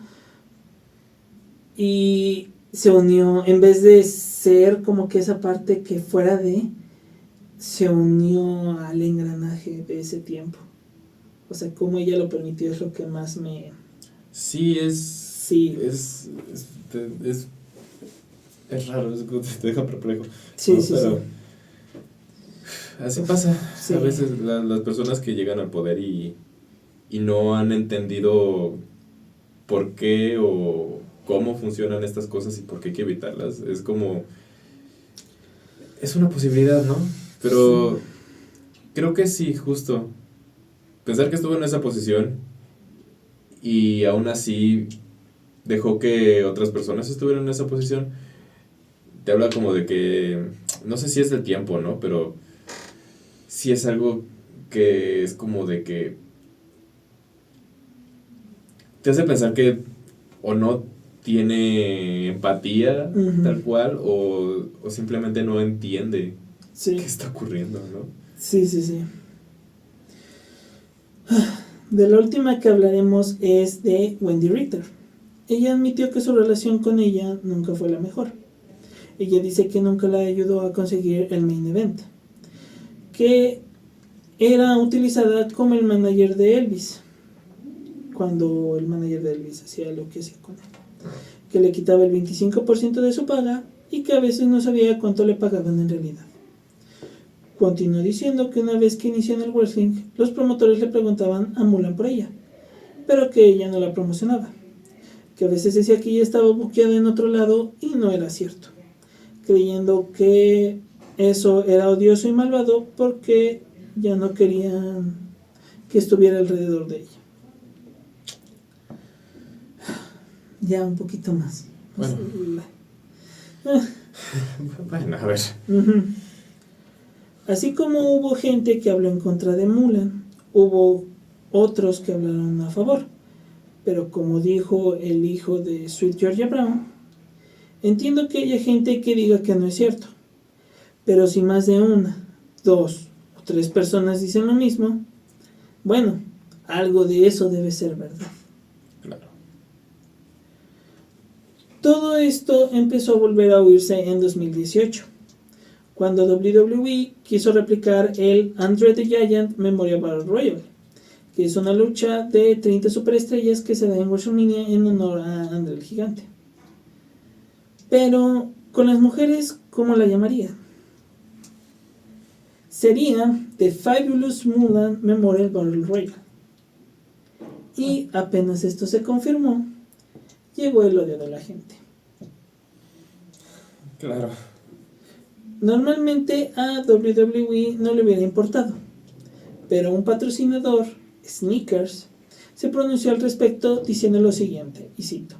y se unió, en vez de ser como que esa parte que fuera de, se unió al engranaje de ese tiempo. O sea, como ella lo permitió es lo que más me... Sí, Sí. es raro, te deja perplejo. Sí, ¿no? sí, Pero sí. así pasa. Sí. A veces las personas que llegan al poder y no han entendido por qué o cómo funcionan estas cosas y por qué hay que evitarlas, es como... Es una posibilidad, ¿no? Pero creo que sí, justo. Pensar que estuvo en esa posición y aún así dejó que otras personas estuvieran en esa posición, te habla como de que, no sé si es del tiempo, ¿no? Pero sí es algo que es como de que te hace pensar que o no tiene empatía Ujú. tal cual o simplemente no entiende. Sí. ¿Qué está ocurriendo, no? Sí. De la última que hablaremos es de Wendy Richter. Ella admitió que su relación con ella nunca fue la mejor. Ella dice que nunca la ayudó a conseguir el main event, que era utilizada como el manager de Elvis, cuando el manager de Elvis hacía lo que hacía con él, que le quitaba el 25% de su paga y que a veces no sabía cuánto le pagaban en realidad. Continuó diciendo que una vez que inició en el wrestling, los promotores le preguntaban a Mulan por ella, pero que ella no la promocionaba, que a veces decía que ella estaba buqueada en otro lado y no era cierto, creyendo que eso era odioso y malvado porque ya no querían que estuviera alrededor de ella. Ya un poquito más. Bueno. Bueno, a ver. Así como hubo gente que habló en contra de Mulan, hubo otros que hablaron a favor. Pero como dijo el hijo de Sweet Georgia Brown, entiendo que haya gente que diga que no es cierto. Pero si más de una, 2 o 3 personas dicen lo mismo, bueno, algo de eso debe ser verdad. Claro. Todo esto empezó a volver a oírse en 2018, cuando WWE quiso replicar el Andre the Giant Memorial Battle Royal, que es una lucha de 30 superestrellas que se da en WrestleMania en honor a Andre el Gigante. Pero con las mujeres, ¿cómo la llamaría? Sería The Fabulous Mulan Memorial Battle Royal. Y apenas esto se confirmó, llegó el odio de la gente. Claro. Normalmente a WWE no le hubiera importado, pero un patrocinador, Snickers, se pronunció al respecto diciendo lo siguiente, y cito: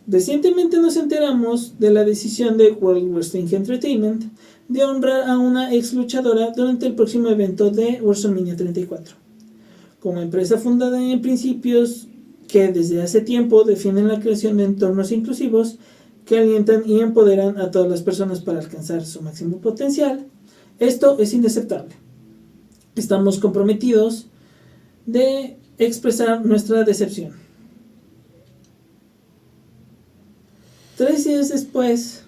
recientemente nos enteramos de la decisión de World Wrestling Entertainment de honrar a una ex luchadora durante el próximo evento de WrestleMania 34. Como empresa fundada en principios que desde hace tiempo defienden la creación de entornos inclusivos que alientan y empoderan a todas las personas para alcanzar su máximo potencial, esto es inaceptable. Estamos comprometidos de expresar nuestra decepción. 3 días después,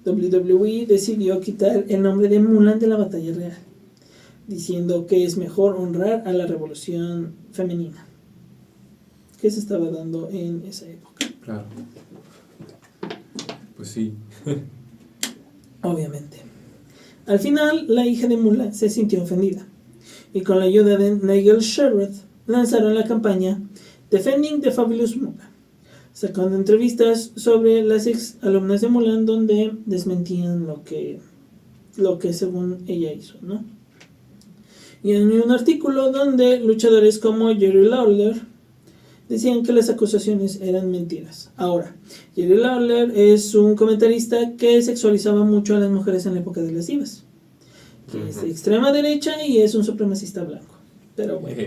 WWE decidió quitar el nombre de Mulan de la batalla real, diciendo que es mejor honrar a la revolución femenina que se estaba dando en esa época. Claro. Pues sí. Obviamente. Al final, la hija de Mulan se sintió ofendida y con la ayuda de Nigel Sherrod lanzaron la campaña Defending the Fabulous Mulan, sacando entrevistas sobre las ex alumnas de Mulan donde desmentían lo que según ella hizo, ¿no? Y en un artículo donde luchadores como Jerry Lawler decían que las acusaciones eran mentiras. Ahora, Jerry Lawler es un comentarista que sexualizaba mucho a las mujeres en la época de las divas, que es de extrema derecha y es un supremacista blanco. Pero bueno,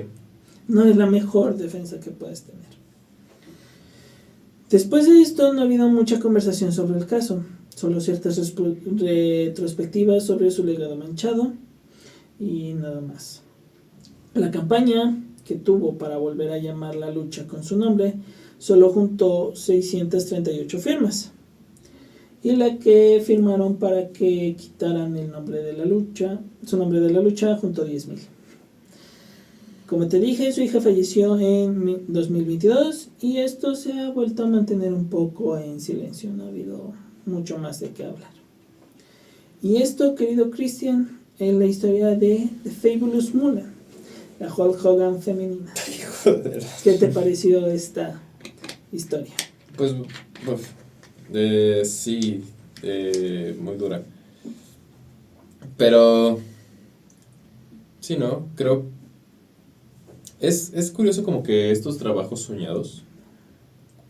no es la mejor defensa que puedes tener. Después de esto no ha habido mucha conversación sobre el caso, solo ciertas retrospectivas sobre su legado manchado y nada más. La campaña que tuvo para volver a llamar la lucha con su nombre solo juntó 638 firmas, y la que firmaron para que quitaran el nombre de la lucha, su nombre de la lucha, juntó 10,000. Como te dije, su hija falleció en 2022 y esto se ha vuelto a mantener un poco en silencio, no ha habido mucho más de qué hablar. Y esto, querido Christian, es la historia de The Fabulous Mulan, la Hulk Hogan femenina. Joder. ¿Qué te pareció esta historia? Pues sí, muy dura. Pero sí, ¿no? Creo es curioso como que estos trabajos soñados,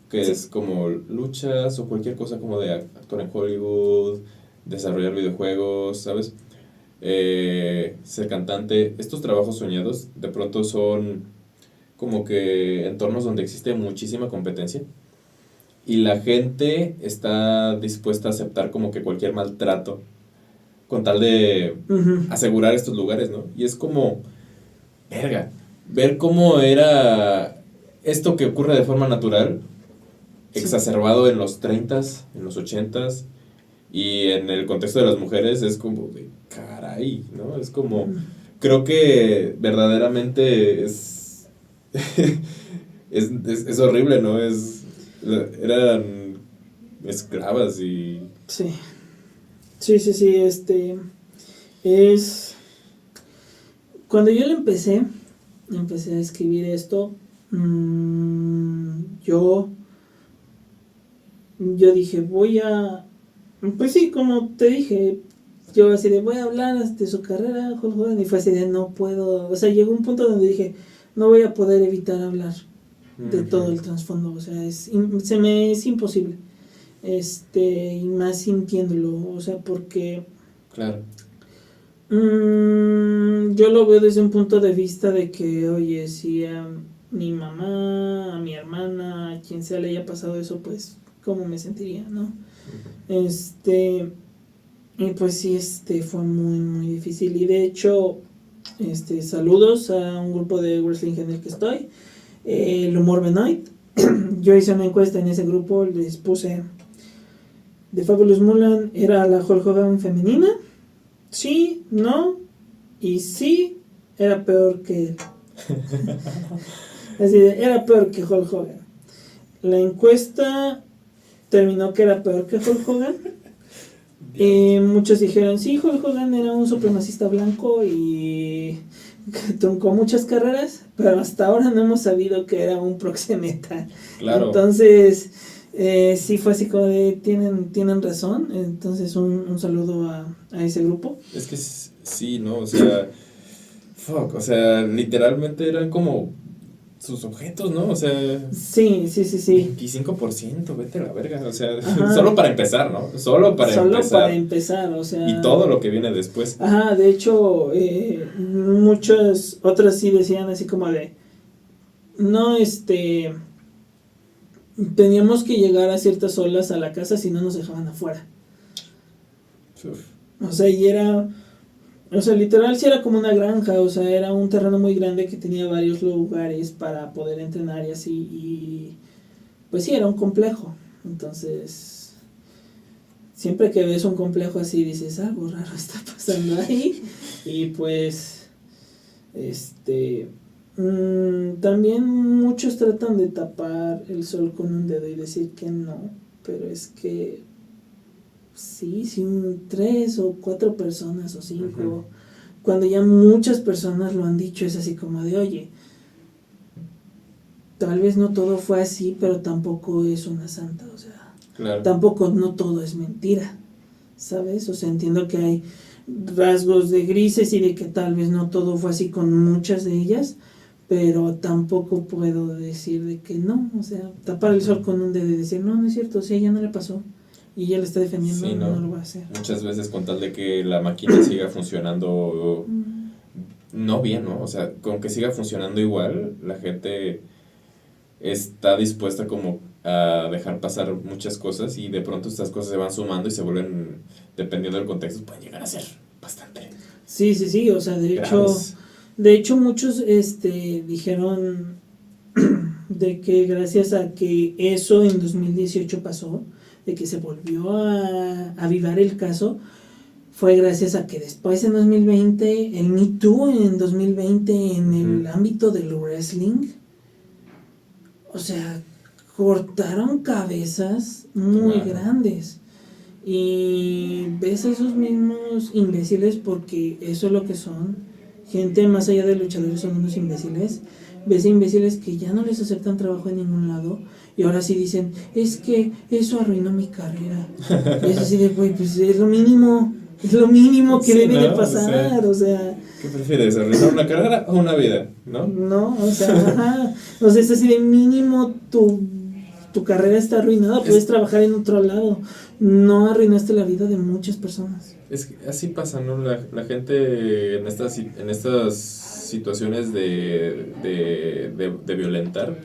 que Sí. es como luchas o cualquier cosa como de actuar en Hollywood, desarrollar videojuegos, ¿sabes? Ser cantante, estos trabajos soñados de pronto son como que entornos donde existe muchísima competencia y la gente está dispuesta a aceptar como que cualquier maltrato con tal de Ujú. asegurar estos lugares, ¿no? Y es como, verga, ver cómo era esto que ocurre de forma natural, Sí. exacerbado en los 30s, en los 80s, y en el contexto de las mujeres es como de caray, ¿no? Es como, Ujú. creo que verdaderamente es, es horrible, ¿no? Eran esclavas y... Sí. Sí, es... Cuando yo empecé a escribir esto, yo dije, pues sí, como te dije, yo así de, voy a hablar de su carrera, Hulk Hogan, y fue así de, no puedo, o sea, llegó un punto donde dije, no voy a poder evitar hablar de todo el trasfondo, o sea, se me es imposible, y más sintiéndolo, o sea, porque Claro. yo lo veo desde un punto de vista de que, oye, si a mi mamá, a mi hermana, a quien sea le haya pasado eso, pues, ¿cómo me sentiría, no? Y pues sí, fue muy, muy difícil. Y de hecho, saludos a un grupo de wrestling en el que estoy, el Humor Benoit. Yo hice una encuesta en ese grupo, les puse, ¿The Fabulous Moolah era la Hulk Hogan femenina? Sí, no, y sí, era peor que él. Así de, era peor que Hulk Hogan. La encuesta terminó que era peor que Hulk Hogan. Muchos dijeron, sí, Hulk Hogan era un supremacista blanco y truncó muchas carreras, pero hasta ahora no hemos sabido que era un proxeneta. Claro. Entonces, sí fue así como de, tienen razón. Entonces, un saludo a ese grupo. Es que sí, ¿no? O sea, fuck, o sea, literalmente eran como sus objetos, ¿no? O sea, Sí. 25%, vete a la verga, o sea, Ajá. solo para empezar, ¿no? Solo para empezar, o sea. Y todo lo que viene después. Ajá, de hecho, muchas otras sí decían así como de, no, teníamos que llegar a ciertas horas a la casa si no nos dejaban afuera. Uf. O sea, literal sí era como una granja, o sea, era un terreno muy grande que tenía varios lugares para poder entrenar y así, y pues sí, era un complejo. Entonces, siempre que ves un complejo así dices, algo raro está pasando ahí. Y pues, también muchos tratan de tapar el sol con un dedo y decir que no, pero es que sí, si 3 o 4 personas o 5, Ujú. cuando ya muchas personas lo han dicho, es así como de, oye, tal vez no todo fue así, pero tampoco es una santa, o sea, Claro. tampoco no todo es mentira, ¿sabes? O sea, entiendo que hay rasgos de grises y de que tal vez no todo fue así con muchas de ellas, pero tampoco puedo decir de que no, o sea, tapar el sol con un dedo y decir, no es cierto, si a ella no le pasó y ella le está defendiendo, Sí, no lo va a hacer. Muchas veces con tal de que la máquina siga funcionando no bien, ¿no? O sea, con que siga funcionando igual, la gente está dispuesta como a dejar pasar muchas cosas y de pronto estas cosas se van sumando y se vuelven, dependiendo del contexto, pueden llegar a ser bastante Sí, o sea, graves. de hecho muchos dijeron de que gracias a que eso en 2018 pasó, de que se volvió a avivar el caso, fue gracias a que después en 2020, el Me Too en 2020 en el ámbito del wrestling, o sea, cortaron cabezas muy grandes. Y ves a esos mismos imbéciles, porque eso es lo que son. Gente más allá de luchadores son unos imbéciles. Ves a imbéciles que ya no les aceptan trabajo en ningún lado. Y ahora sí dicen, es que eso arruinó mi carrera. Y es así de, güey, pues es lo mínimo. Es lo mínimo que Sí, debe ¿no? de pasar. O sea, ¿qué prefieres? ¿Arruinar una carrera o una vida? ¿No? no, o sea, ajá. O sea, es así de mínimo tu carrera está arruinada, puedes trabajar en otro lado. No arruinaste la vida de muchas personas. Es que así pasa, ¿no? La gente en estas situaciones de violentar,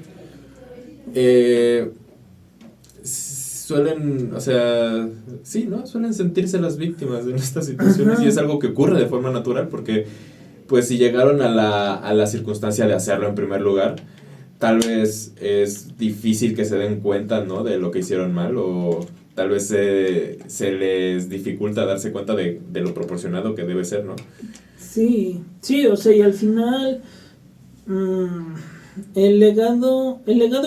suelen, o sea, sí, ¿no? Suelen sentirse las víctimas en estas situaciones. Ajá. Y es algo que ocurre de forma natural porque, pues, si llegaron a la circunstancia de hacerlo en primer lugar, tal vez es difícil que se den cuenta, ¿no? De lo que hicieron mal, o tal vez se les dificulta darse cuenta de lo proporcionado que debe ser, ¿no? Sí, sí, o sea, y al final el legado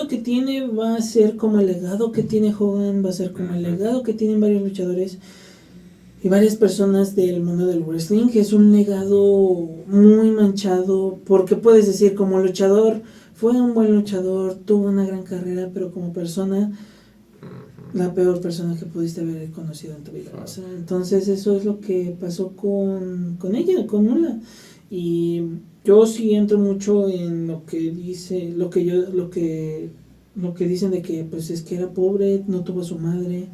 que tiene va a ser como el legado que tiene Hogan, va a ser como el legado que tienen varios luchadores y varias personas del mundo del wrestling, que es un legado muy manchado, porque puedes decir como luchador, fue un buen luchador, tuvo una gran carrera, pero como persona, la peor persona que pudiste haber conocido en tu vida. O sea, entonces eso es lo que pasó con ella, con Mula. Y yo sí entro mucho en lo que dice, lo que dicen de que pues es que era pobre, no tuvo a su madre,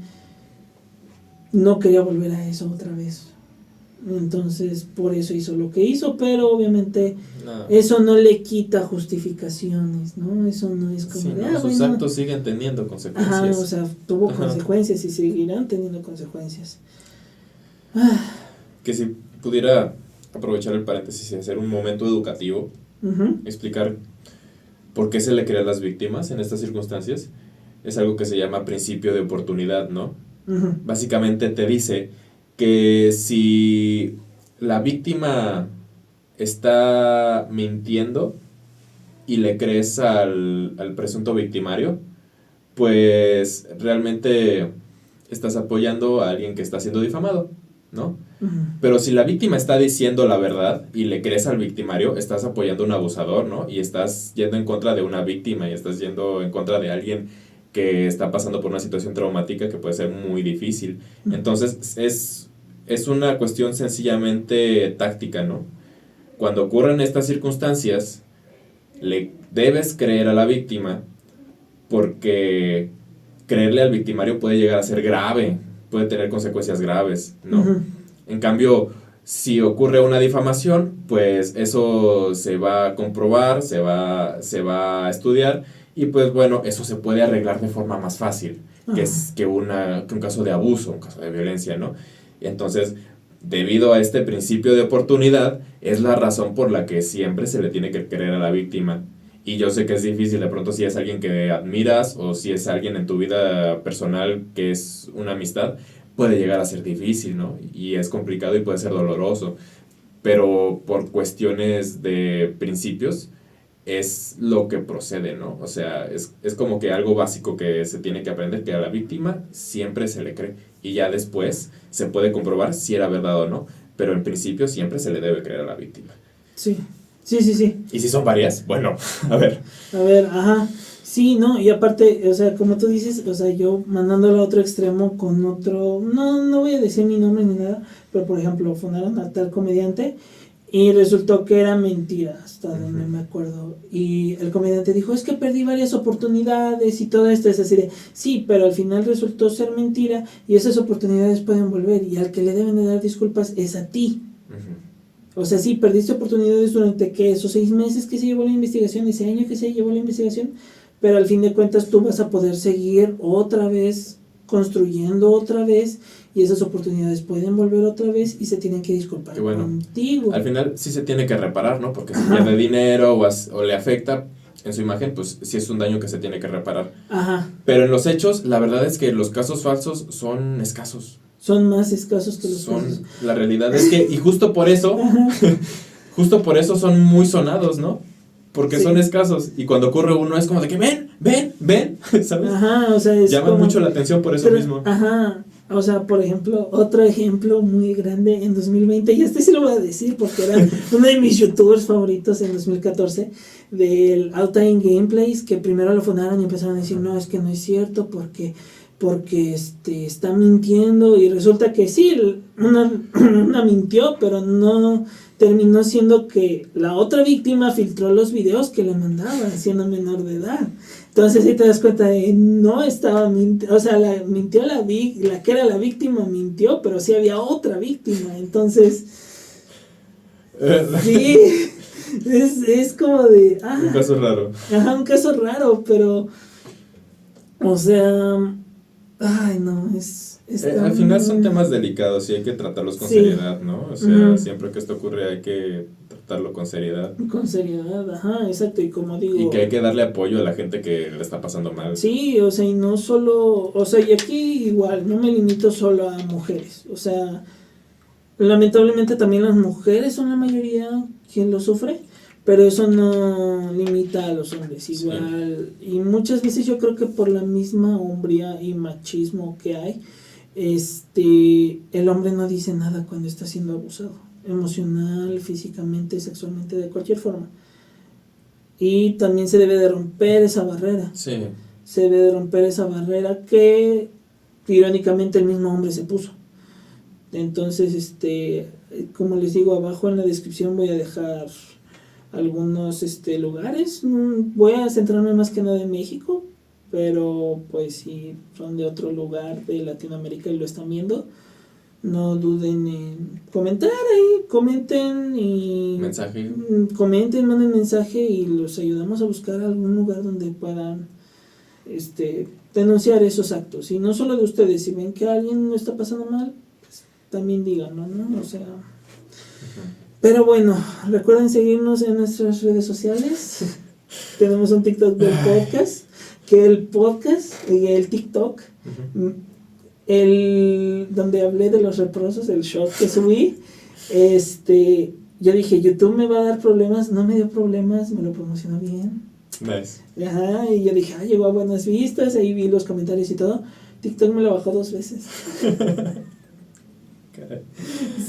no quería volver a eso otra vez. Entonces por eso hizo lo que hizo, pero obviamente No. eso no le quita justificaciones, ¿no? Eso no es como Sí, de, ¿no? Sus bueno, actos siguen teniendo consecuencias. ajá, o sea, tuvo Ajá. consecuencias y seguirán teniendo consecuencias. Que si pudiera aprovechar el paréntesis y hacer un momento educativo, Uh-huh. explicar por qué se le crea a las víctimas en estas circunstancias, es algo que se llama principio de oportunidad, ¿no? Uh-huh. Básicamente te dice que si la víctima está mintiendo y le crees al presunto victimario, pues realmente estás apoyando a alguien que está siendo difamado, ¿no? Uh-huh. Pero si la víctima está diciendo la verdad y le crees al victimario, estás apoyando a un abusador, ¿no? Y estás yendo en contra de una víctima y estás yendo en contra de alguien que está pasando por una situación traumática que puede ser muy difícil. Entonces es una cuestión sencillamente táctica, ¿no? Cuando ocurren estas circunstancias, le debes creer a la víctima porque creerle al victimario puede llegar a ser grave, puede tener consecuencias graves, ¿no? Uh-huh. En cambio, si ocurre una difamación, pues eso se va a comprobar, se va a estudiar y pues bueno, eso se puede arreglar de forma más fácil que un caso de abuso, un caso de violencia, ¿no? Entonces, debido a este principio de oportunidad, es la razón por la que siempre se le tiene que creer a la víctima. Y yo sé que es difícil, de pronto si es alguien que admiras o si es alguien en tu vida personal que es una amistad, puede llegar a ser difícil, ¿no? Y es complicado y puede ser doloroso. Pero por cuestiones de principios es lo que procede, ¿no? O sea, es como que algo básico que se tiene que aprender, que a la víctima siempre se le cree. Y ya después se puede comprobar si era verdad o no. Pero en principio siempre se le debe creer a la víctima. Sí, sí, sí, sí. ¿Y si son varias? Bueno, a ver. A ver, ajá. Sí, no, y aparte, o sea, como tú dices, o sea, yo mandándolo a otro extremo con otro, no voy a decir mi nombre ni nada, pero por ejemplo, fundaron a tal comediante y resultó que era mentira, hasta donde me acuerdo. Y el comediante dijo, es que perdí varias oportunidades y todo esto, es decir, sí, pero al final resultó ser mentira y esas oportunidades pueden volver y al que le deben de dar disculpas es a ti. O sea, sí, perdiste oportunidades durante, ¿qué? Esos 6 meses que se llevó la investigación, ese año que se llevó la investigación, pero al fin de cuentas tú vas a poder seguir otra vez, construyendo otra vez, y esas oportunidades pueden volver otra vez y se tienen que disculpar contigo. Al final sí se tiene que reparar, ¿no? Porque si pierde dinero o le afecta en su imagen, pues sí es un daño que se tiene que reparar. Ajá. Pero en los hechos, la verdad es que los casos falsos son escasos. Son más escasos que los casos. La realidad es que, y justo por eso son muy sonados, ¿no? Porque son escasos. Y cuando ocurre uno es como de que ven, ¿sabes? Ajá, o sea, es llaman como, mucho la atención por eso mismo. Ajá, o sea, por ejemplo, otro ejemplo muy grande en 2020, y este sí lo voy a decir porque era uno de mis youtubers favoritos en 2014, del Outtime Gameplays, que primero lo fundaron y empezaron a decir, no, es que no es cierto, porque está mintiendo, y resulta que sí, una mintió, pero no terminó siendo que la otra víctima filtró los videos que le mandaban siendo menor de edad. Entonces ahí te das cuenta de no estaba mintiendo, o sea, mintió la que era la víctima mintió, pero sí había otra víctima. Entonces sí, es como de un caso raro. Ajá, un caso raro, pero o sea, Ay, no, es Al final son temas delicados y hay que tratarlos con Sí. seriedad, ¿no? O sea, Ujú. siempre que esto ocurre hay que tratarlo con seriedad Con seriedad, ajá, exacto, y como digo... y que hay que darle apoyo a la gente que le está pasando mal. Sí, o sea, y no solo, o sea, y aquí igual, no me limito solo a mujeres, o sea, lamentablemente también las mujeres son la mayoría quien lo sufre, pero eso no limita a los hombres igual, y muchas veces yo creo que por la misma hombría y machismo que hay, el hombre no dice nada cuando está siendo abusado, emocional, físicamente, sexualmente, de cualquier forma, y también se debe de romper esa barrera. Sí, Se debe de romper esa barrera que irónicamente el mismo hombre se puso. Entonces, como les digo, abajo en la descripción voy a dejar algunos lugares. Voy a centrarme más que nada en México, pero pues si son de otro lugar de Latinoamérica y lo están viendo, no duden en comentar ahí, comenten y mensaje. comenten, manden mensaje y los ayudamos a buscar algún lugar donde puedan denunciar esos actos. Y no solo de ustedes, si ven que alguien lo está pasando mal, pues también díganlo, ¿no? O sea, pero bueno, recuerden seguirnos en nuestras redes sociales. Tenemos un TikTok del podcast, que el podcast y el TikTok, donde hablé de los reprosos, el short que subí, yo dije, YouTube me va a dar problemas, no me dio problemas, me lo promocionó bien. Nice. Ajá, y yo dije, llegó a buenas vistas, ahí vi los comentarios y todo. TikTok me lo bajó 2 veces.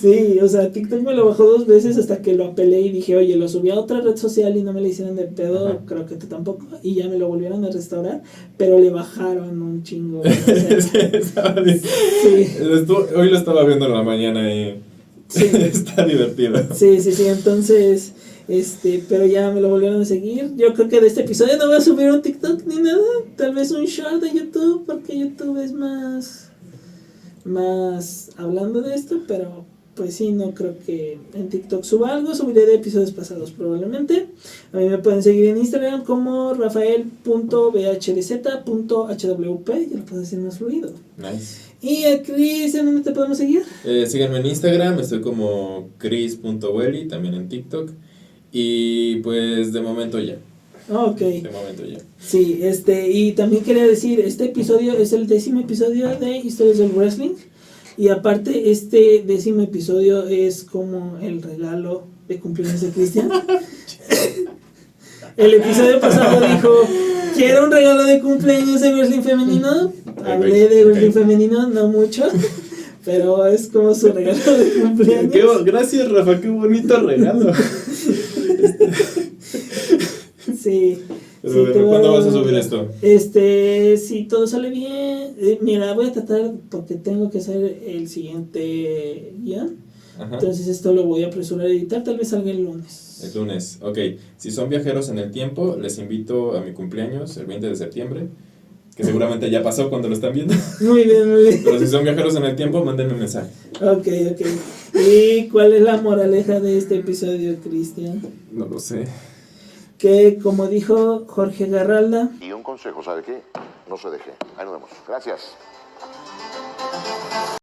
Sí, o sea, TikTok me lo bajó 2 veces hasta que lo apelé y dije, oye, lo subí a otra red social y no me le hicieron de pedo, Ajá. creo que tú tampoco, y ya me lo volvieron a restaurar, pero le bajaron un chingo. O sea, sí, Hoy lo estaba viendo en la mañana y sí. está divertido. Sí, entonces, pero ya me lo volvieron a seguir. Yo creo que de este episodio no voy a subir un TikTok ni nada, tal vez un short de YouTube, porque YouTube es más hablando de esto, pero pues sí, no creo que en TikTok suba algo, subiré de episodios pasados probablemente. A mí me pueden seguir en Instagram como rafael.bhdz.hwp, ya lo puedo decir más fluido. Nice. Y a Chris, ¿en dónde te podemos seguir? Síganme en Instagram, estoy como chris.welly, también en TikTok. Y pues de momento ya. Ok. De momento ya. Sí, y también quería decir, este episodio es el 10º episodio de Historias del Wrestling. Y aparte, este 10º episodio es como el regalo de cumpleaños de Cristian. El episodio pasado dijo, quiero un regalo de cumpleaños de wrestling femenino. Hablé de wrestling femenino, no mucho, pero es como su regalo de cumpleaños. Gracias, Rafa, qué bonito regalo. Sí. Pero, Sí, ¿cuándo vas a subir esto? Si todo sale bien, mira, voy a tratar porque tengo que hacer el siguiente guión. Ajá. Entonces esto lo voy a apresurar a editar, tal vez salga el lunes. El lunes, ok. Si son viajeros en el tiempo, les invito a mi cumpleaños, el 20 de septiembre, que seguramente ya pasó cuando lo están viendo. Muy bien, muy bien. Pero si son viajeros en el tiempo, mándenme un mensaje. Ok. ¿Y cuál es la moraleja de este episodio, Cristian? No lo sé. Que como dijo Jorge Garralda, Y un consejo, ¿sabe qué? No se deje. Ahí nos vemos. Gracias.